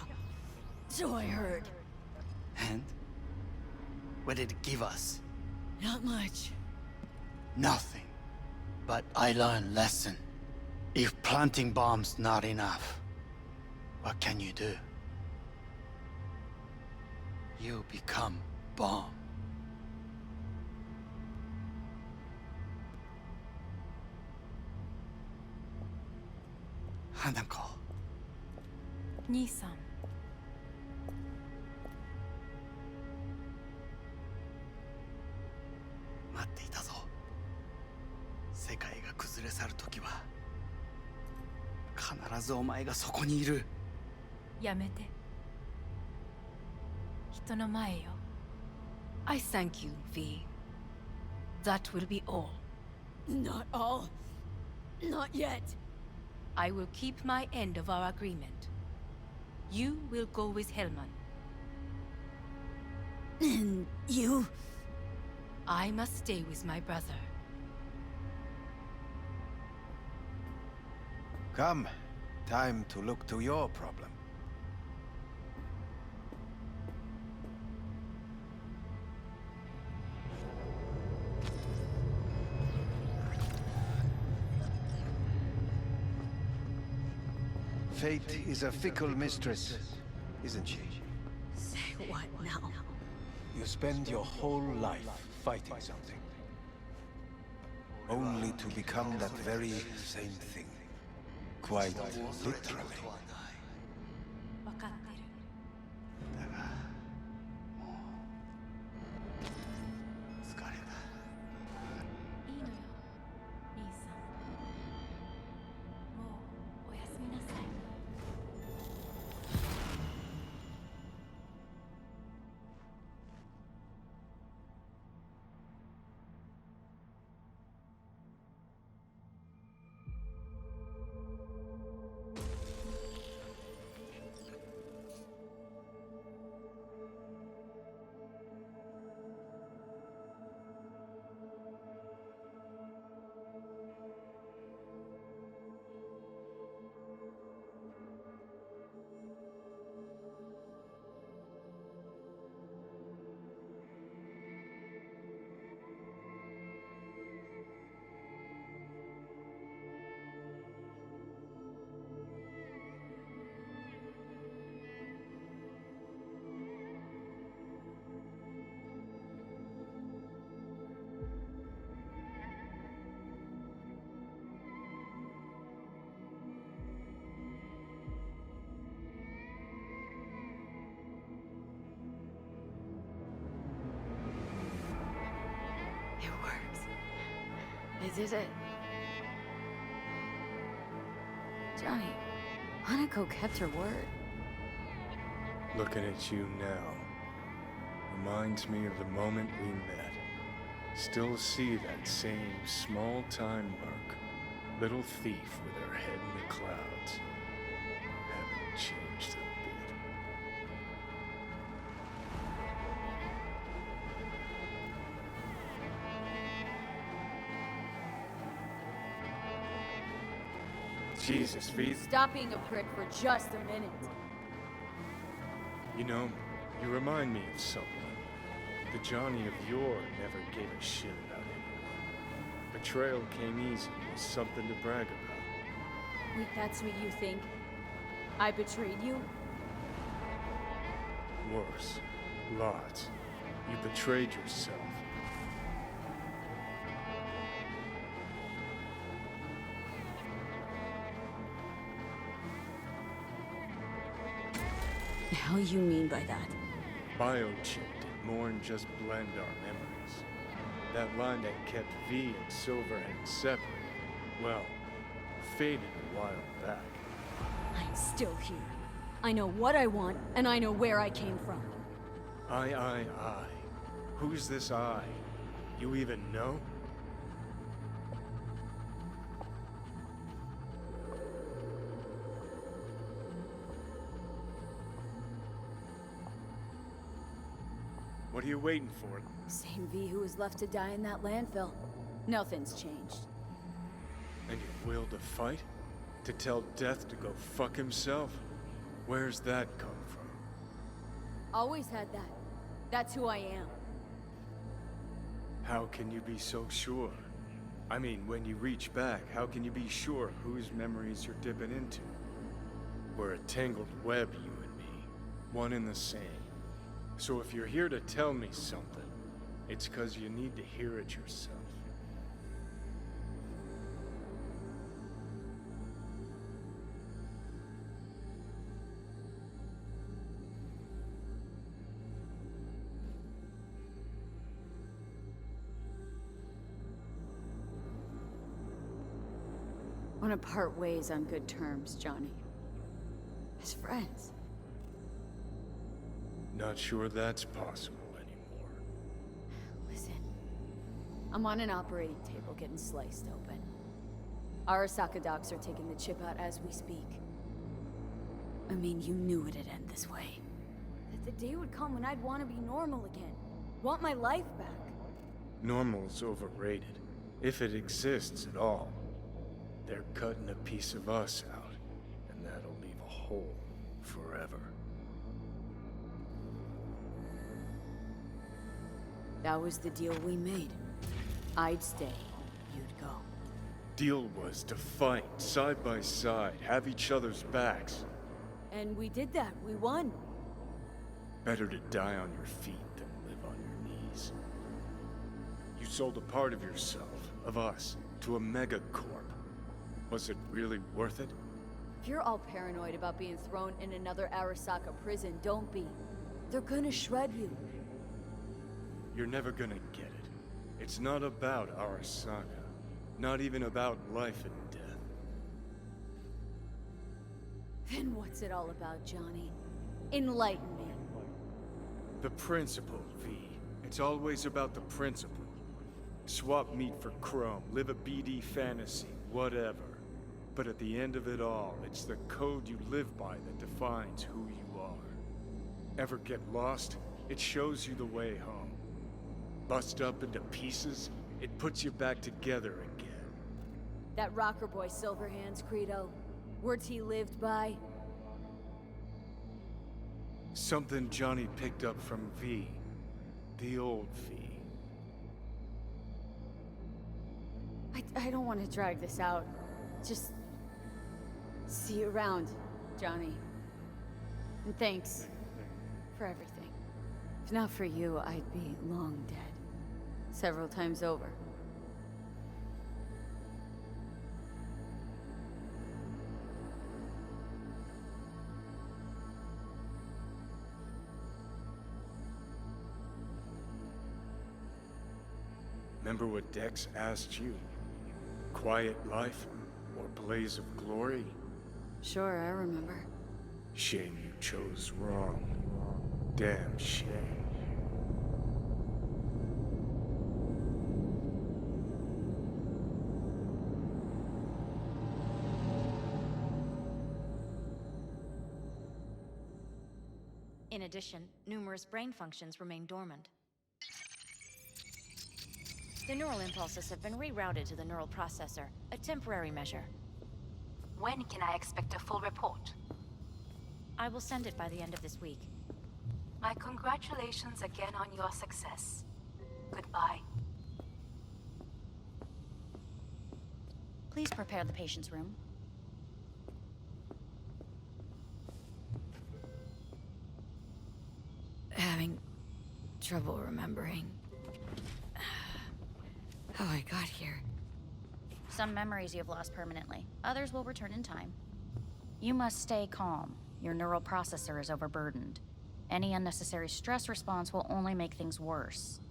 C: so I heard.
G: And? What did it give us?
C: Not much.
G: Nothing. But I learned lesson. If planting bombs not enough, what can you do? You become bomb. Hanako.
D: 兄さん。
G: 待っていたぞ。世界が崩れ去る時は必ずお前がそこにいる。
D: やめて。人の前よ。I thank you, V. That will be all.
C: Not all. Not yet.
D: I will keep my end of our agreement. You will go with Hellman.
C: And you?
D: I must stay with my brother.
E: Come. Time to look to your problem. Fate is a fickle mistress, isn't she?
C: Say what now?
E: You spend your whole life fighting something, only to become that very same thing. Quite literally.
D: わかってる。
G: だが、もう疲れた。
D: いいのよ、兄さん。もうおやすみなさい。
C: It works. I did it. Johnny, Hanako kept her word.
B: Looking at you now reminds me of the moment we met. Still see that same small-time merc. Little thief with her head in the clouds. Haven't changed a bit. Jesus, V.
C: Stop being a prick for just a minute.
B: You know, you remind me of someone. The Johnny of yore never gave a shit about anyone. Betrayal came easy, was something to brag about.
C: Wait, that's what you think? I betrayed you?
B: worse. Lots. You betrayed yourself.
C: The hell you mean by that?
B: Biochip did more than just blend our memories. That line that kept V and Silverhand separate, well, faded a while back.
C: I'm still here. I know what I want, and I know where I came from.
B: I. Who's this I? You even know? What are you waiting for?
C: Same V who was left to die in that landfill. Nothing's changed.
B: And your will to fight? To tell Death to go fuck himself? Where's that come from?
C: Always had that. That's who I am.
B: How can you be so sure? I mean, when you reach back, how can you be sure whose memories you're dipping into? We're a tangled web, you and me. One and the same. So if you're here to tell me something, it's 'cause you need to hear it yourself.
C: Want to part ways on good terms, Johnny. As friends.
B: Not sure that's possible anymore.
C: Listen. I'm on an operating table getting sliced open. Arasaka docs are taking the chip out as we speak. I mean, you knew it'd end this way. That the day would come when I'd want to be normal again. Want my life back.
B: Normal's overrated. If it exists at all. They're cutting a piece of us out, and that'll leave a hole forever.
C: That was the deal we made. I'd stay, you'd go.
B: Deal was to fight, side by side, have each other's backs.
C: And we did that. We won.
B: Better to die on your feet than live on your knees. You sold a part of yourself, of us, to a megacorp. Was it really worth it?
C: If you're all paranoid about being thrown in another Arasaka prison, don't be. They're gonna shred you.
B: You're never gonna get it. It's not about Arasaka. Not even about life and death.
C: Then what's it all about, Johnny? Enlighten me.
B: The principle, V. It's always about the principle. Swap meat for chrome, live a BD fantasy, whatever. But at the end of it all, it's the code you live by that defines who you are. Ever get lost? It shows you the way home. Bust up into pieces, it puts you back together again.
C: That rocker boy Silverhand's credo. Words he lived by.
B: Something Johnny picked up from V. The old V.
C: I don't want to drag this out. Just... see you around, Johnny. And thanks for everything. If not for you, I'd be long dead. Several times over.
B: Remember what Dex asked you? Quiet life or blaze of glory?
C: Sure, I remember.
B: Shame you chose wrong. Damn shame.
N: In addition, numerous brain functions remain dormant. The neural impulses have been rerouted to the neural processor, a temporary measure.
D: When can I expect a full report?
N: I will send it by the end of this week.
D: My congratulations again on your success. Goodbye.
N: Please prepare the patient's room.
C: trouble remembering how I got here.
N: Some memories you've lost permanently. Others will return in time. You must stay calm. Your neural processor is overburdened. Any unnecessary stress response will only make things worse.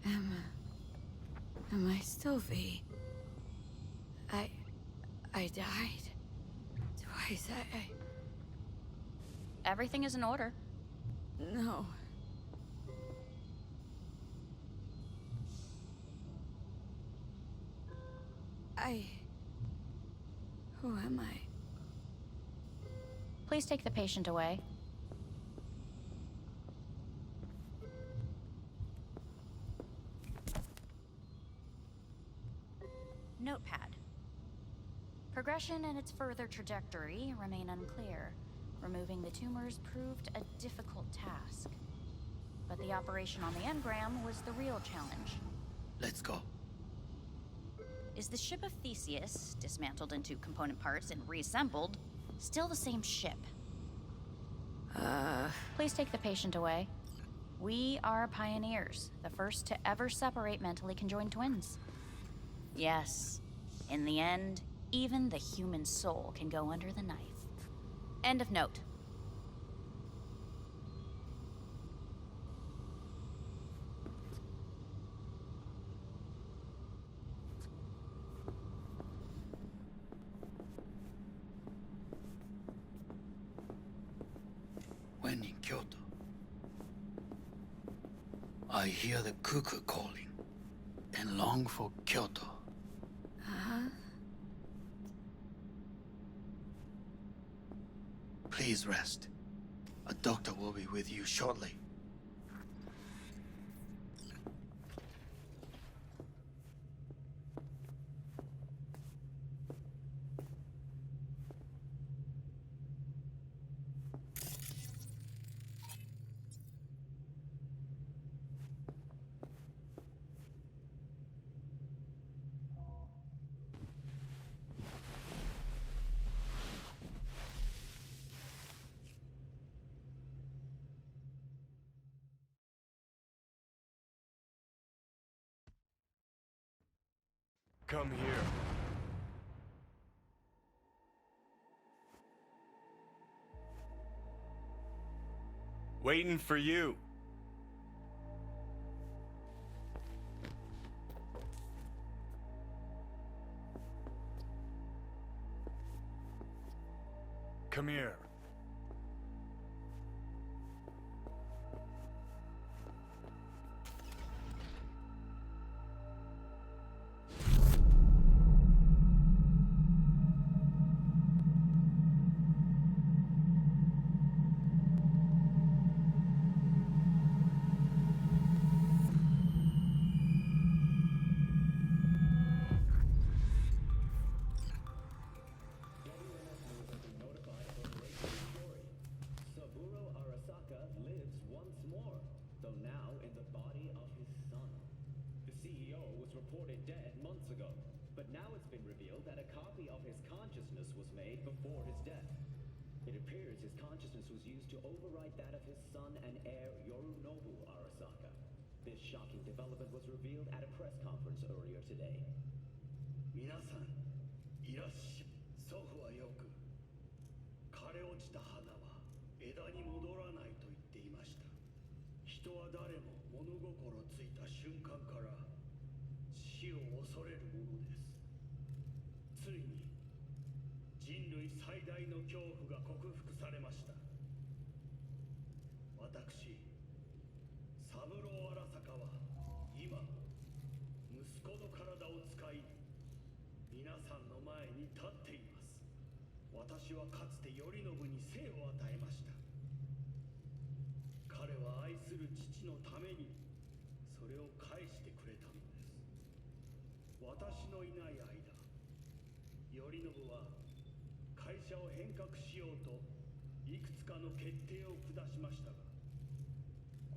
C: Am I still V? I died twice.
N: Everything is in order.
C: No. Who am I?
N: Please take the patient away. Notepad. Progression and its further trajectory remain unclear. Removing the tumors proved a difficult task. But the operation on the engram was the real challenge.
G: Let's go.
N: Is the ship of Theseus, dismantled into component parts and reassembled, still the same ship? Please take the patient away. We are pioneers, the first to ever separate mentally conjoined twins. Yes, in the end, even the human soul can go under the knife. End of note.
G: When in Kyoto, I hear the cuckoo calling and long for Kyoto. Please rest. A doctor will be with you shortly.
B: Come here. Waiting for you. Come here.
O: reported dead months ago, but now it's been revealed that a copy of his consciousness was made before his death. It appears his consciousness was used to overwrite that of his son and heir Yorinobu Arasaka. This shocking development was revealed at a press conference earlier today. 皆さん、いらっしゃい。祖父はよく、枯れ落ちた花は枝に戻らないと言っていました。人は誰も物心ついた瞬間から死を恐れるものです。ついに人類最大の恐怖が克服されました。私、三郎荒坂は今、息子の体を使い、皆さんの前に立っています。私はかつて頼信に生を与えました。彼は愛する父のためにそれを返してくれたのです。私のいない間、頼信は会社を変革しようといくつかの決定を下しましたが、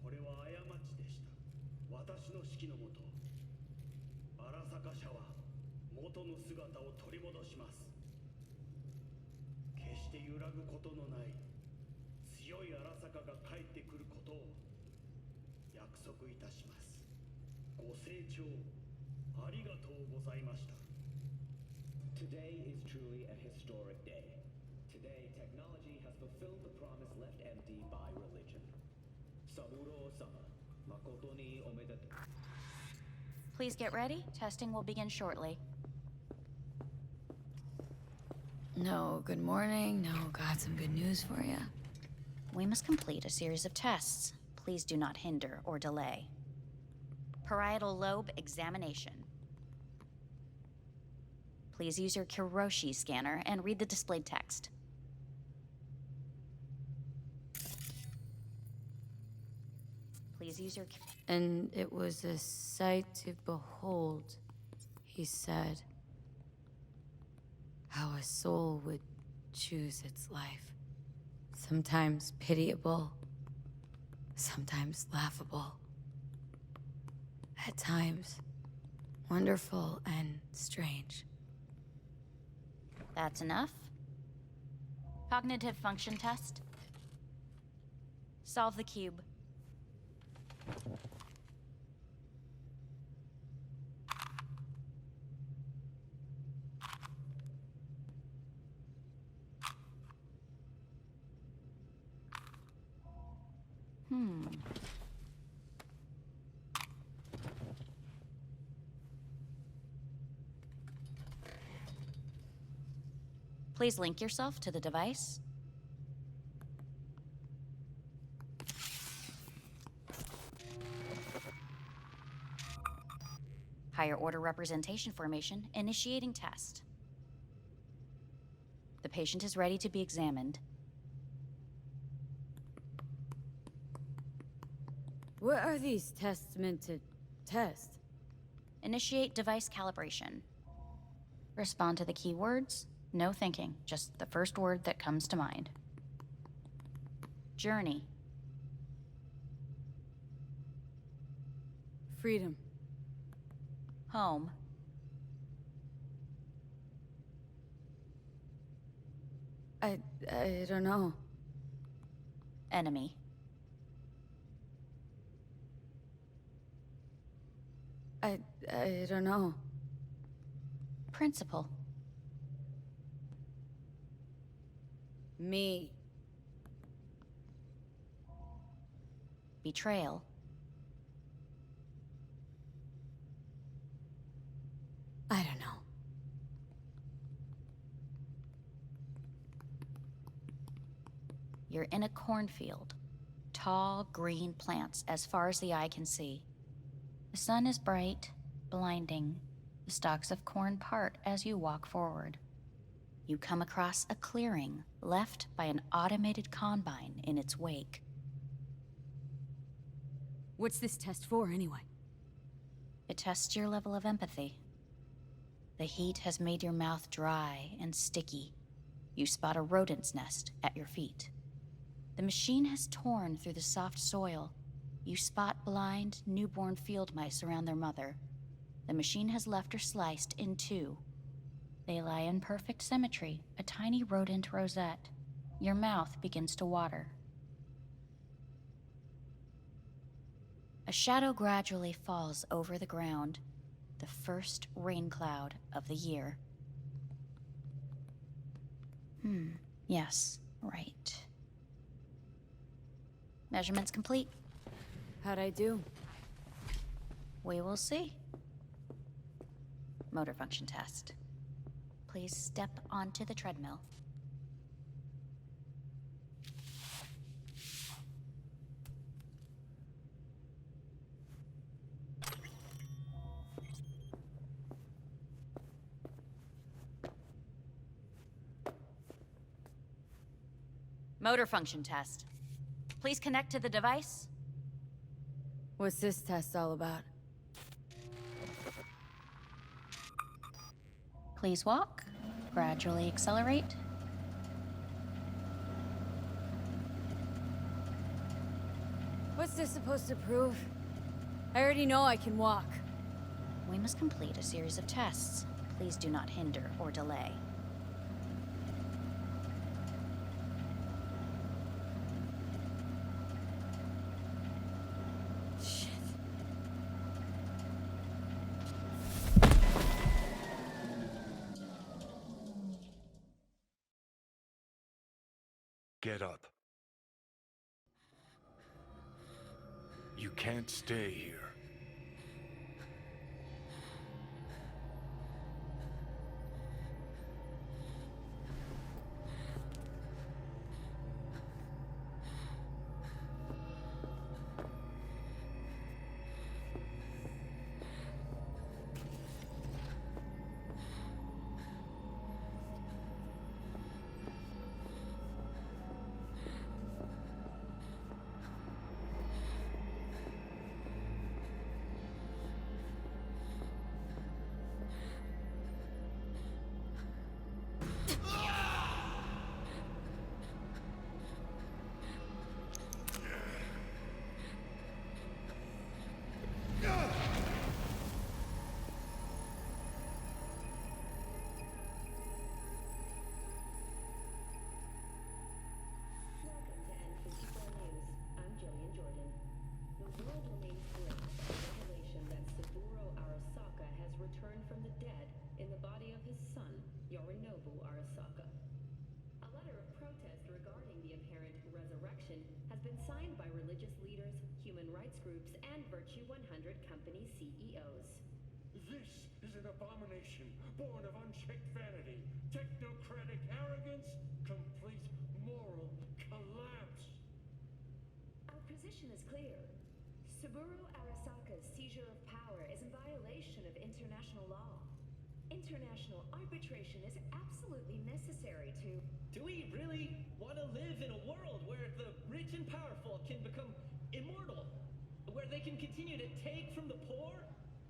O: これは過ちでした。私の指揮のもと、荒坂社は元の姿を取り戻します。して揺らぐことのない強い荒坂が帰ってくることを約束いたします。ご清聴ありがとうございました。Today is truly a historic day. Today, technology has fulfilled the promise left empty by religion. Saburo-sama, makoto ni omedetou.
N: Please get ready. Testing will begin shortly.
C: No, good morning. No, got some good news for you.
N: We must complete a series of tests. Please do not hinder or delay. Parietal lobe examination. Please use your Kiroshi scanner and read the displayed text. Please use your...
C: And it was a sight to behold, he said. How a soul would choose its life. Sometimes pitiable, sometimes laughable. At times, wonderful and strange.
N: That's enough. Cognitive function test. Solve the cube. Please link yourself to the device. Higher order representation formation, initiating test. The patient is ready to be examined.
C: What are these tests meant to test?
N: Initiate device calibration. Respond to the keywords. No thinking, just the first word that comes to mind. Journey.
C: Freedom.
N: Home.
C: I don't know.
N: Enemy.
C: I don't know.
N: Principal.
C: Me.
N: Betrayal.
C: I don't know.
N: You're in a cornfield. Tall, green plants as far as the eye can see. The sun is bright, blinding. The stalks of corn part as you walk forward. You come across a clearing left by an automated combine in its wake.
C: What's this test for, anyway?
N: It tests your level of empathy. The heat has made your mouth dry and sticky. You spot a rodent's nest at your feet. The machine has torn through the soft soil. You spot blind, newborn field mice around their mother. The machine has left her sliced in two. They lie in perfect symmetry, a tiny rodent rosette. Your mouth begins to water. A shadow gradually falls over the ground, the first rain cloud of the year. Yes, right. Measurements complete.
C: How'd I do?
N: We will see. Motor function test. Please step onto the treadmill. Motor function test. Please connect to the device.
C: What's this test all about?
N: Please walk. Gradually accelerate.
C: What's this supposed to prove? I already know I can walk.
N: We must complete a series of tests. Please do not hinder or delay.
B: can't stay here.
M: Returned from the dead in the body of his son, Yorinobu Arasaka. A letter of protest regarding the apparent resurrection has been signed by religious leaders, human rights groups, and Virtue 100 company CEOs.
P: This is an abomination born of unchecked vanity, technocratic arrogance, complete moral collapse.
M: Our position is clear. Saburo Arasaka's seizure of power is in violation of international law. International arbitration is absolutely necessary to...
O: Do we really want to live in a world where the rich and powerful can become immortal? Where they can continue to take from the poor?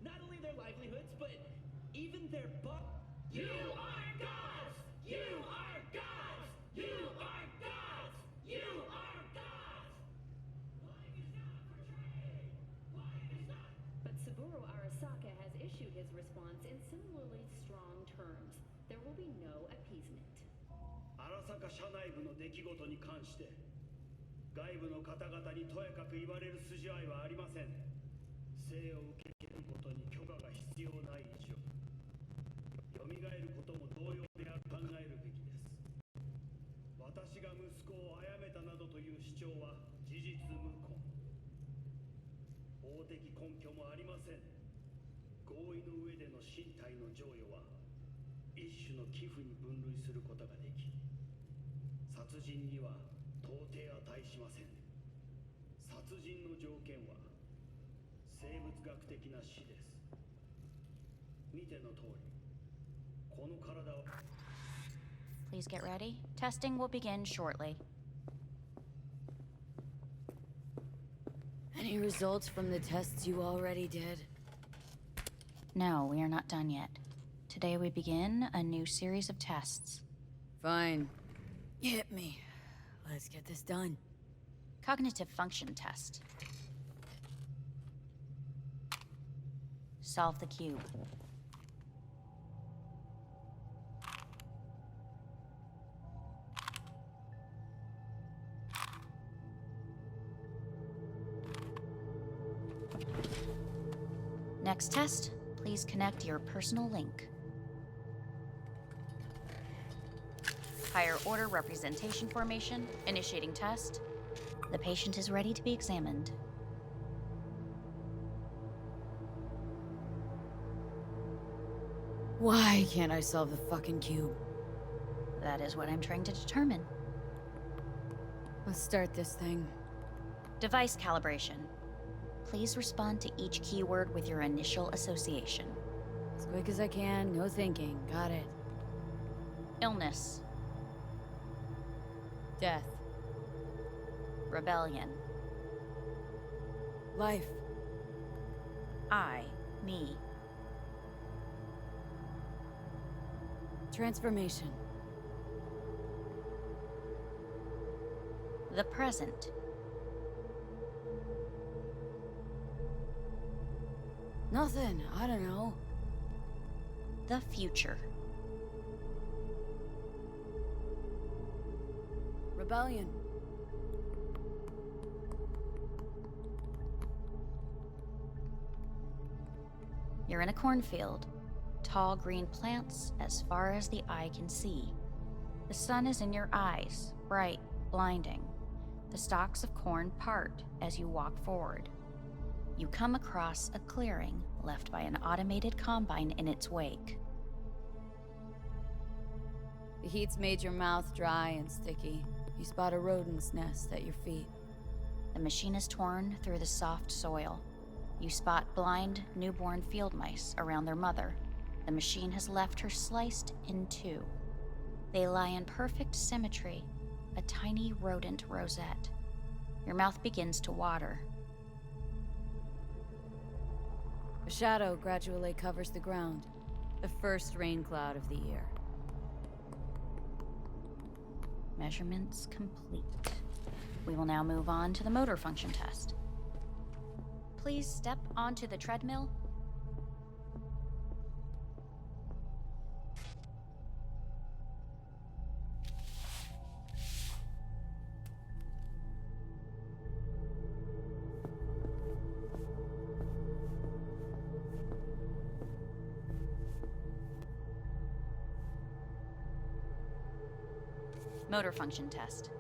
O: Not only their livelihoods, but even their You are gods! You are gods! You are gods! You are gods! Life is not portrayed! Life is not...
M: But Saburo Arasaka has issued his response in similarly strong terms. There will be no appeasement.
P: 荒坂社内部の出来事に関して外部の方々にとやかく言われる筋合いはありません。生を受け入れることに許可が必要ない以上、蘇ることも同様である考えるべきです。私が息子を殺めたなどという主張は事実無根。法的根拠もありません。合意の上での身体の贈与は一種の寄付に分類することができ、殺人には到底値しません。殺人の条件は生物学的な死です。見ての通り、この体を
N: Please get ready. Testing will begin shortly.
C: Any results from the tests you already did?
N: No, we are not done yet. Today we begin a new series of tests.
C: Fine. Hit me. Let's get this done.
N: Cognitive function test. Solve the cube. Next test, please connect your personal link. Higher order representation formation, initiating test. The patient is ready to be examined.
C: Why can't I solve the fucking cube?
N: That is what I'm trying to determine.
C: Let's start this thing.
N: Device calibration. Please respond to each keyword with your initial association.
C: As quick as I can, no thinking. Got it.
N: Illness.
C: Death.
N: Rebellion.
C: Life.
N: I. Me.
C: Transformation.
N: The present.
C: Nothing. I don't know.
N: The future.
C: Rebellion.
N: You're in a cornfield. Tall green plants as far as the eye can see. The sun is in your eyes, bright, blinding. The stalks of corn part as you walk forward. you come across a clearing left by an automated combine in its wake.
C: The heat's made your mouth dry and sticky. You spot a rodent's nest at your feet.
N: The machine is torn through the soft soil. You spot blind, newborn field mice around their mother. The machine has left her sliced in two. They lie in perfect symmetry, a tiny rodent rosette. Your mouth begins to water.
C: A shadow gradually covers the ground. The first rain cloud of the year.
N: Measurements complete. We will now move on to the motor function test. Please step onto the treadmill. Motor function test.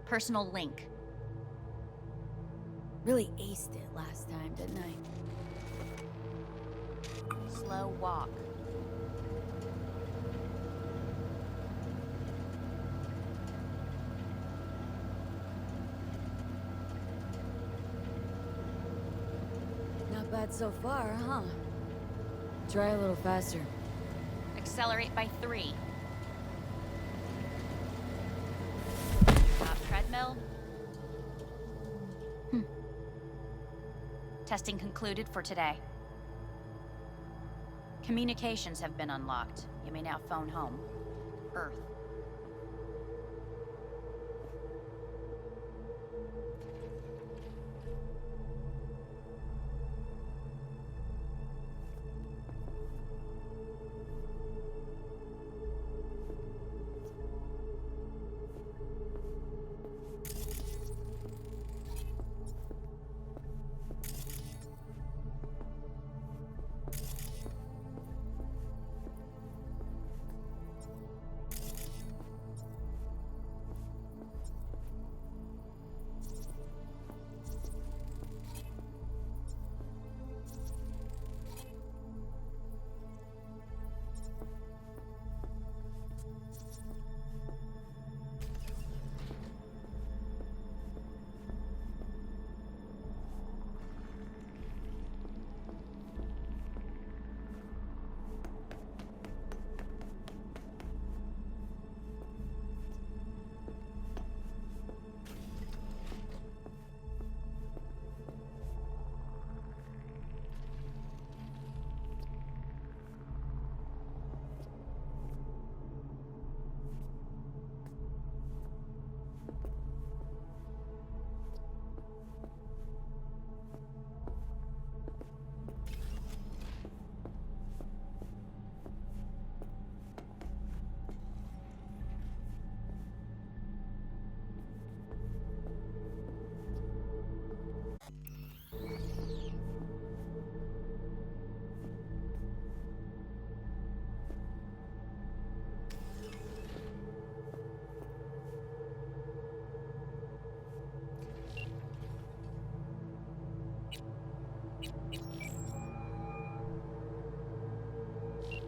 N: Personal link.
C: Really aced it last time, didn't I?
N: Slow walk.
C: Not bad so far, huh? Try a little faster.
N: Accelerate by 3. Stop treadmill. Testing concluded for today. Communications have been unlocked. You may now phone home. Earth.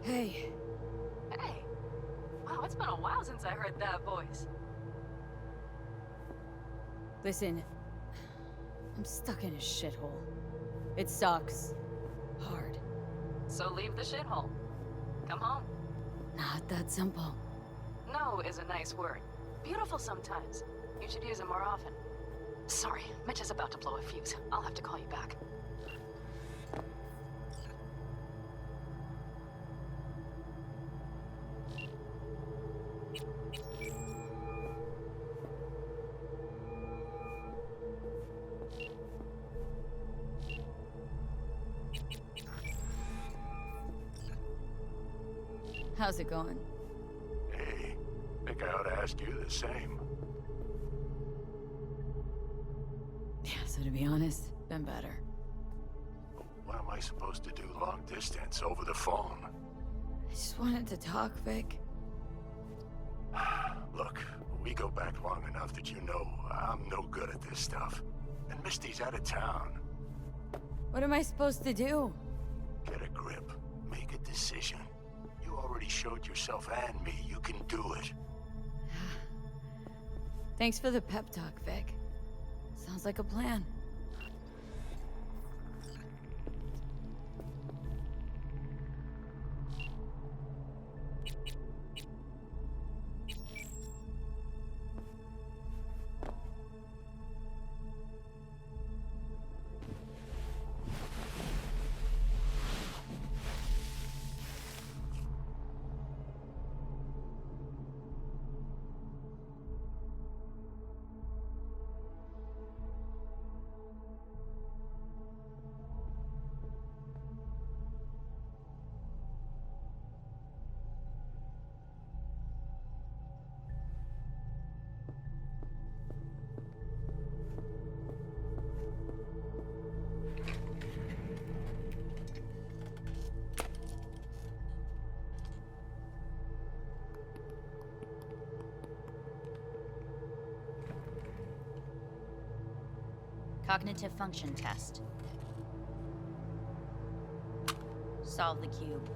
C: Hey.
Q: Hey. Wow, it's been a while since I heard that voice.
C: Listen, I'm stuck in a shithole. It sucks. Hard.
Q: So leave the shithole. Come home.
C: Not that simple.
Q: No is a nice word. Beautiful sometimes. You should use it more often. Sorry, Mitch is about to blow a fuse. I'll have to call you back.
C: How's it going?
B: Hey, think I ought to ask you the same.
C: Yeah, so to be honest, been better.
B: What am I supposed to do long distance over the phone?
C: I just wanted to talk, Vic.
B: Look, we go back long enough that you know I'm no good at this stuff.
R: And Misty's out of town.
C: What am I supposed to do?
R: Get a grip. Make a decision. You already showed yourself and me you can do it.
C: Thanks for the pep talk, Vic. Sounds like a plan.
N: Cognitive function test. Solve the cube.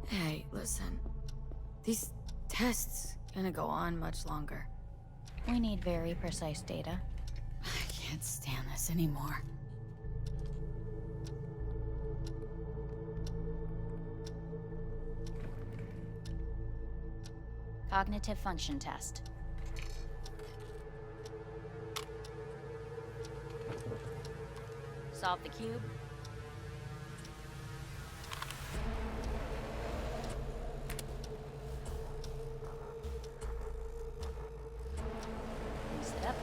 C: Hey, listen. These tests gonna go on much longer.
N: We need very precise data.
C: I can't stand this anymore.
N: Cognitive function test. Solve the cube. Please sit up.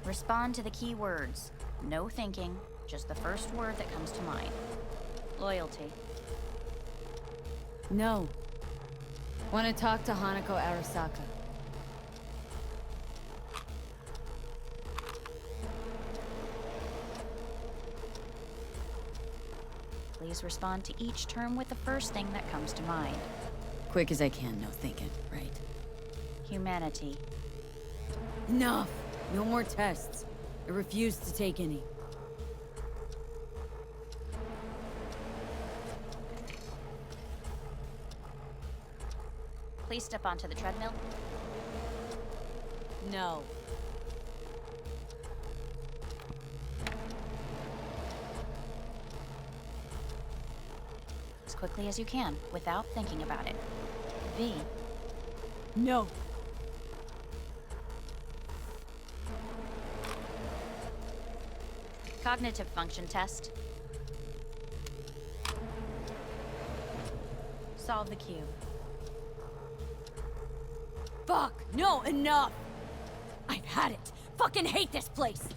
N: Respond to the key words. No thinking, just the first word that comes to mind. Loyalty.
C: No. Want to talk to Hanako Arasaka.
N: Please respond to each term with the first thing that comes to mind.
C: Quick as I can, no thinking, right?
N: Humanity.
C: Enough! No more tests. I refuse to take any.
N: Please step onto the treadmill.
C: No.
N: As quickly as you can, without thinking about it. V.
C: No.
N: Cognitive function test. solve the cube.
C: Fuck! No, enough! I've had it! Fucking hate this place!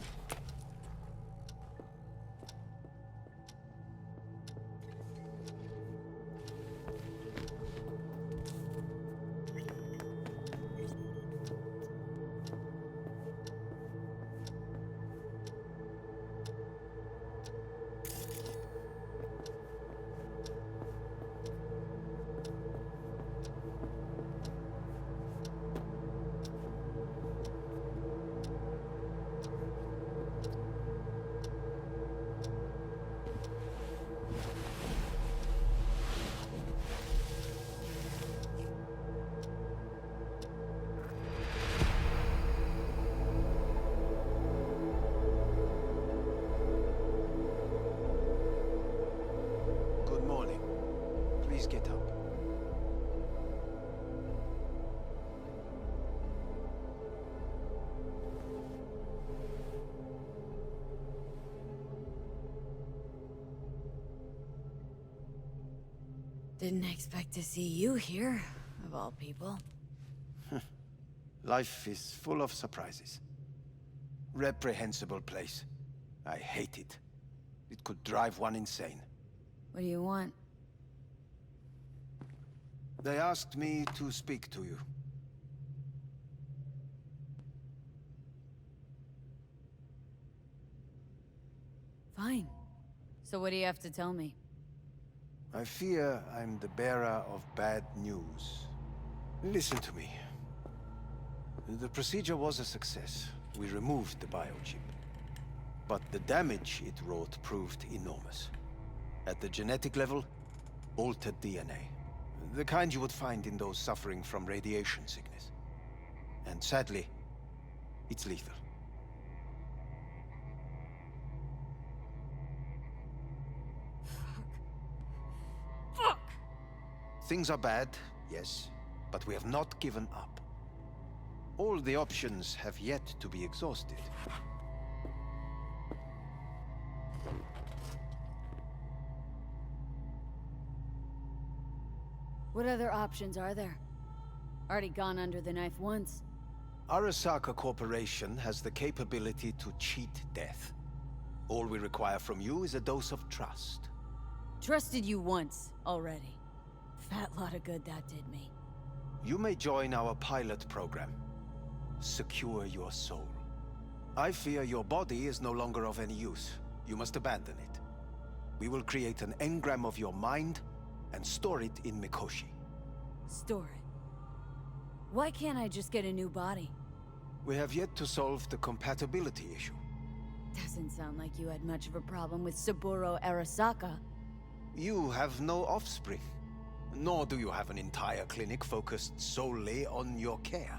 E: Good morning. Please get up.
C: Didn't expect to see you here, of all people.
E: Life is full of surprises. Reprehensible place. I hate it. It could drive one insane.
C: What do you want?
E: They asked me to speak to you.
C: Fine. So what do you have to tell me?
E: I fear I'm the bearer of bad news. Listen to me. The procedure was a success. We removed the biochip. But the damage it wrought proved enormous. At the genetic level, altered DNA. The kind you would find in those suffering from radiation sickness. And sadly, it's lethal.
C: Fuck!
E: Things are bad, yes, but we have not given up. All the options have yet to be exhausted.
C: What other options are there? Already gone under the knife once.
E: Arasaka Corporation has the capability to cheat death. All we require from you is a dose of trust.
C: Trusted you once, already. Fat lot of good that did me.
E: You may join our pilot program. Secure your soul. I fear your body is no longer of any use. You must abandon it. We will create an engram of your mind and store it in Mikoshi.
C: Store it. Why can't I just get a new body?
E: We have yet to solve the compatibility issue.
C: Doesn't sound like you had much of a problem with Saburo Arasaka.
E: You have no offspring. Nor do you have an entire clinic focused solely on your care.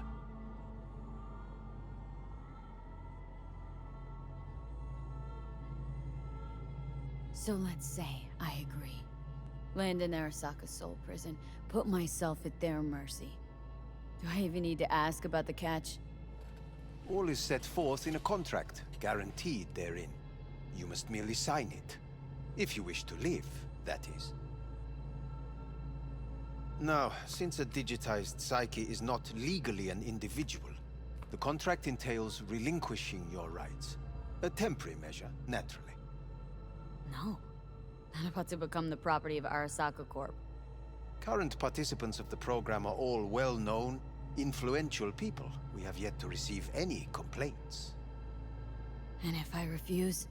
C: So let's say I agree. Land in Arasaka's soul prison, put myself at their mercy. Do I even need to ask about the catch?
E: All is set forth in a contract, guaranteed therein. You must merely sign it. If you wish to live, that is. Now, since a digitized psyche is not legally an individual, the contract entails relinquishing your rights. A temporary measure, naturally.
C: No. Not about to become the property of Arasaka Corp.
E: Current participants of the program are all well-known, influential people. We have yet to receive any complaints.
C: And if I refuse?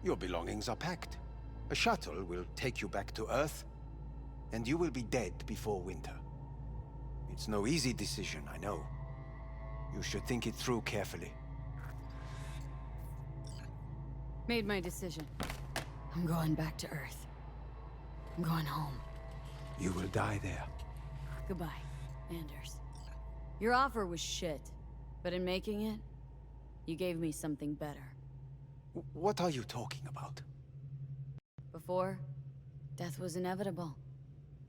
E: Your belongings are packed. A shuttle will take you back to Earth, and you will be dead before winter. It's no easy decision, I know. You should think it through carefully.
C: Made my decision. I'm going back to Earth. I'm going home.
E: You will die there.
C: Goodbye, Anders. Your offer was shit, but in making it, you gave me something better.
E: What are you talking about?
C: Before, death was inevitable.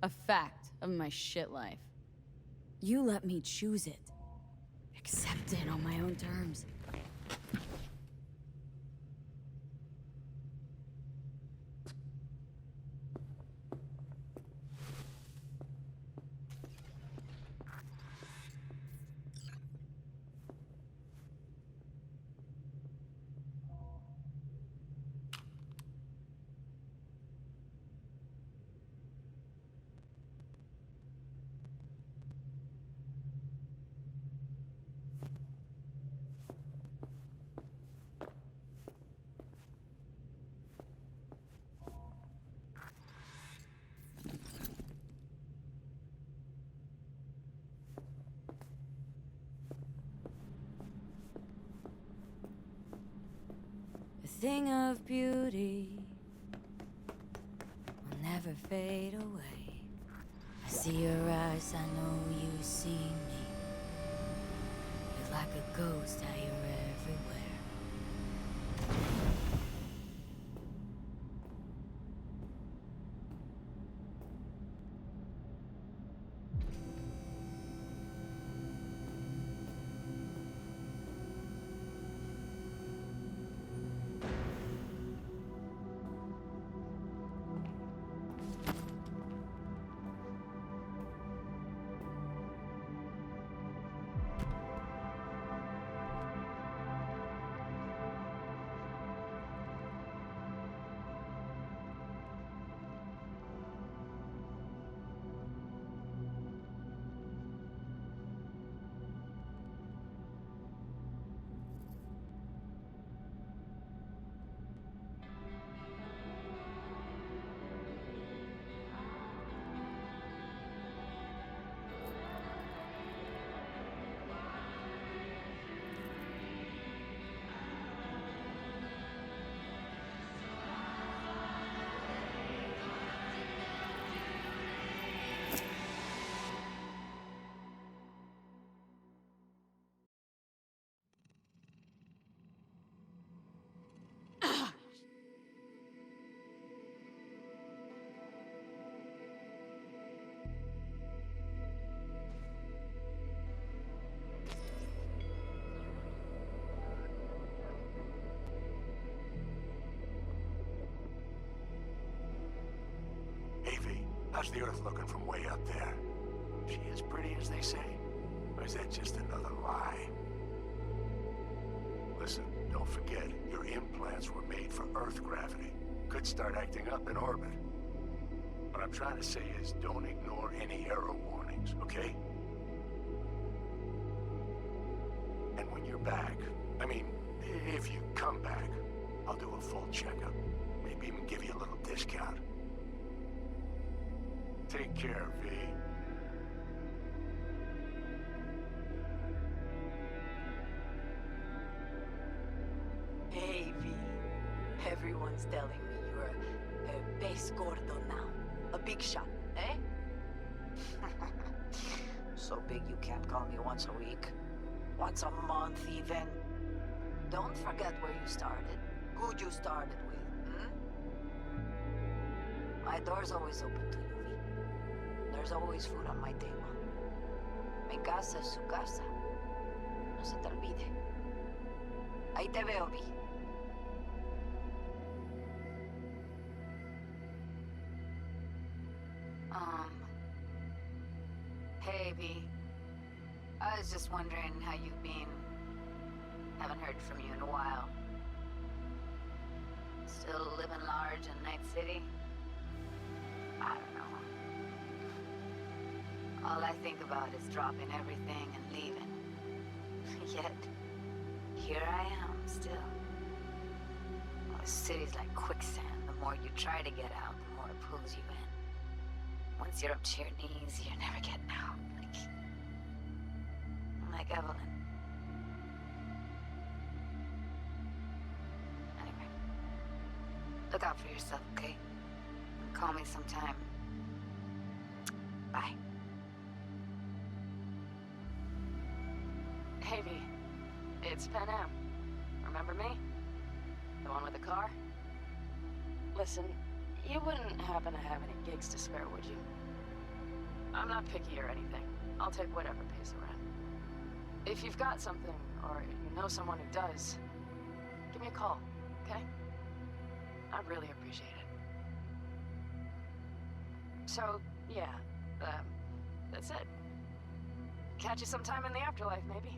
C: A fact of my shit life. You let me choose it. Accept it on my own terms. thing of beauty will never fade away. I see your eyes, I know you see me. You're like a ghost, how you're everywhere.
R: How's the Earth looking from way up there? She as pretty as they say? Or is that just another lie? Listen, don't forget, your implants were made for Earth gravity. Could start acting up in orbit. What I'm trying to say is, don't ignore any error warnings, okay? And when you're back, I mean, if you come back, I'll do a full checkup. Maybe even give you a little discount. Take care, V.
Q: Hey, V. Everyone's telling me you're a base gordo now. A big shot, eh? So big you can't call me once a week. Once a month, even. Don't forget where you started. Who you started with, My door's always open to you. There's always food on my table. Mi casa es su casa. No se te olvide. Ahí te veo, Vi. Hey, V. I was just wondering how you've been. Haven't heard from you in a while. Still living large in Night City? I don't know. All I think about is dropping everything and leaving. Yet, here I am, still. Well, the city's like quicksand. The more you try to get out, the more it pulls you in. Once you're up to your knees, you're never getting out. Like Evelyn. Anyway, look out for yourself, okay? And call me sometime. Bye. Hey, V. It's Pan Am. Remember me? The one with the car? Listen, you wouldn't happen to have any gigs to spare, would you? I'm not picky or anything. I'll take whatever pays the rent. If you've got something, or you know someone who does, give me a call, okay? I'd really appreciate it. So, yeah, that's it. Catch you sometime in the afterlife, maybe.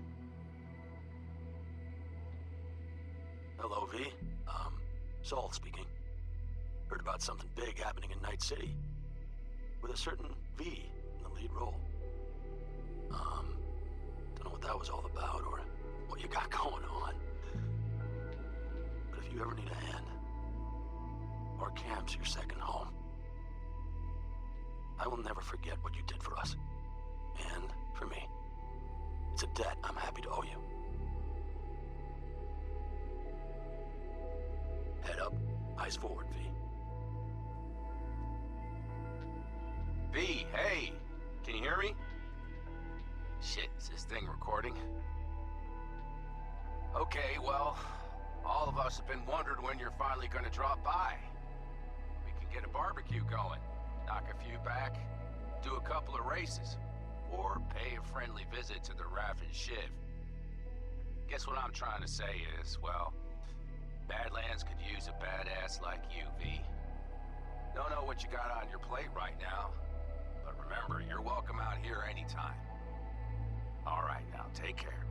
R: Hello, V. Saul speaking. Heard about something big happening in Night City. With a certain V in the lead role. Don't know what that was all about or what you got going on. But if you ever need a hand, our camp's your second home. I will never forget what you did for us. And for me. It's a debt I'm happy to owe you. Head up, eyes forward, V.
S: V, hey! Can you hear me? Shit, is this thing recording? Okay, well, all of us have been wondering when you're finally gonna drop by. We can get a barbecue going, knock a few back, do a couple of races, or pay a friendly visit to the Raff and Shiv. Guess what I'm trying to say is, well, Badlands could use a badass like you, V. Don't know what you got on your plate right now, but remember, you're welcome out here anytime. All right, now, take care.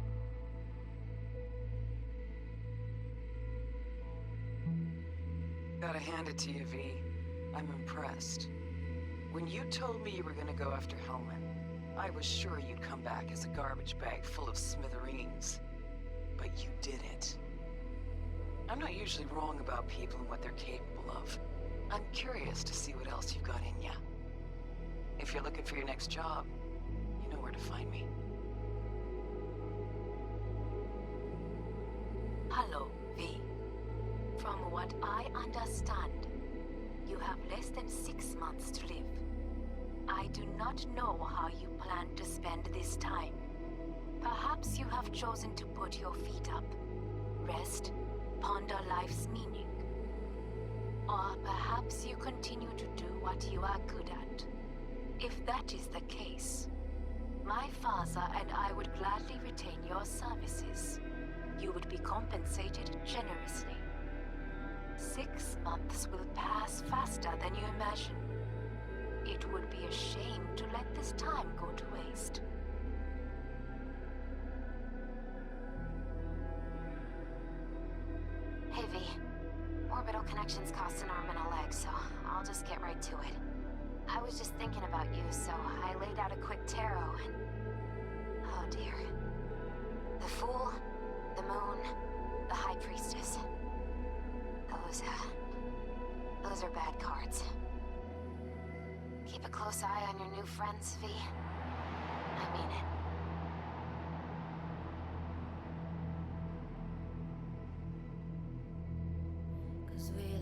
Q: Gotta hand it to you, V. I'm impressed. When you told me you were gonna go after Hellman, I was sure you'd come back as a garbage bag full of smithereens. But you did it. I'm not usually wrong about people and what they're capable of. I'm curious to see what else you've got in ya. If you're looking for your next job, you know where to find me.
D: Hello, V. From what I understand, you have less than 6 months to live. I do not know how you plan to spend this time. Perhaps you have chosen to put your feet up, rest, ponder life's meaning. Or perhaps you continue to do what you are good at. If that is the case, my father and I would gladly retain your services. You would be compensated generously. 6 months will pass faster than you imagine. It would be a shame to let this time go to waste.
F: Hey, V. Orbital connections cost an arm and a leg, so I'll just get right to it. I was just thinking about you, so I laid out a quick tarot and... Oh dear. The Fool, the Moon, the High Priestess. Those are bad cards. Keep a close eye on your new friends, V. I mean it.
C: Cause we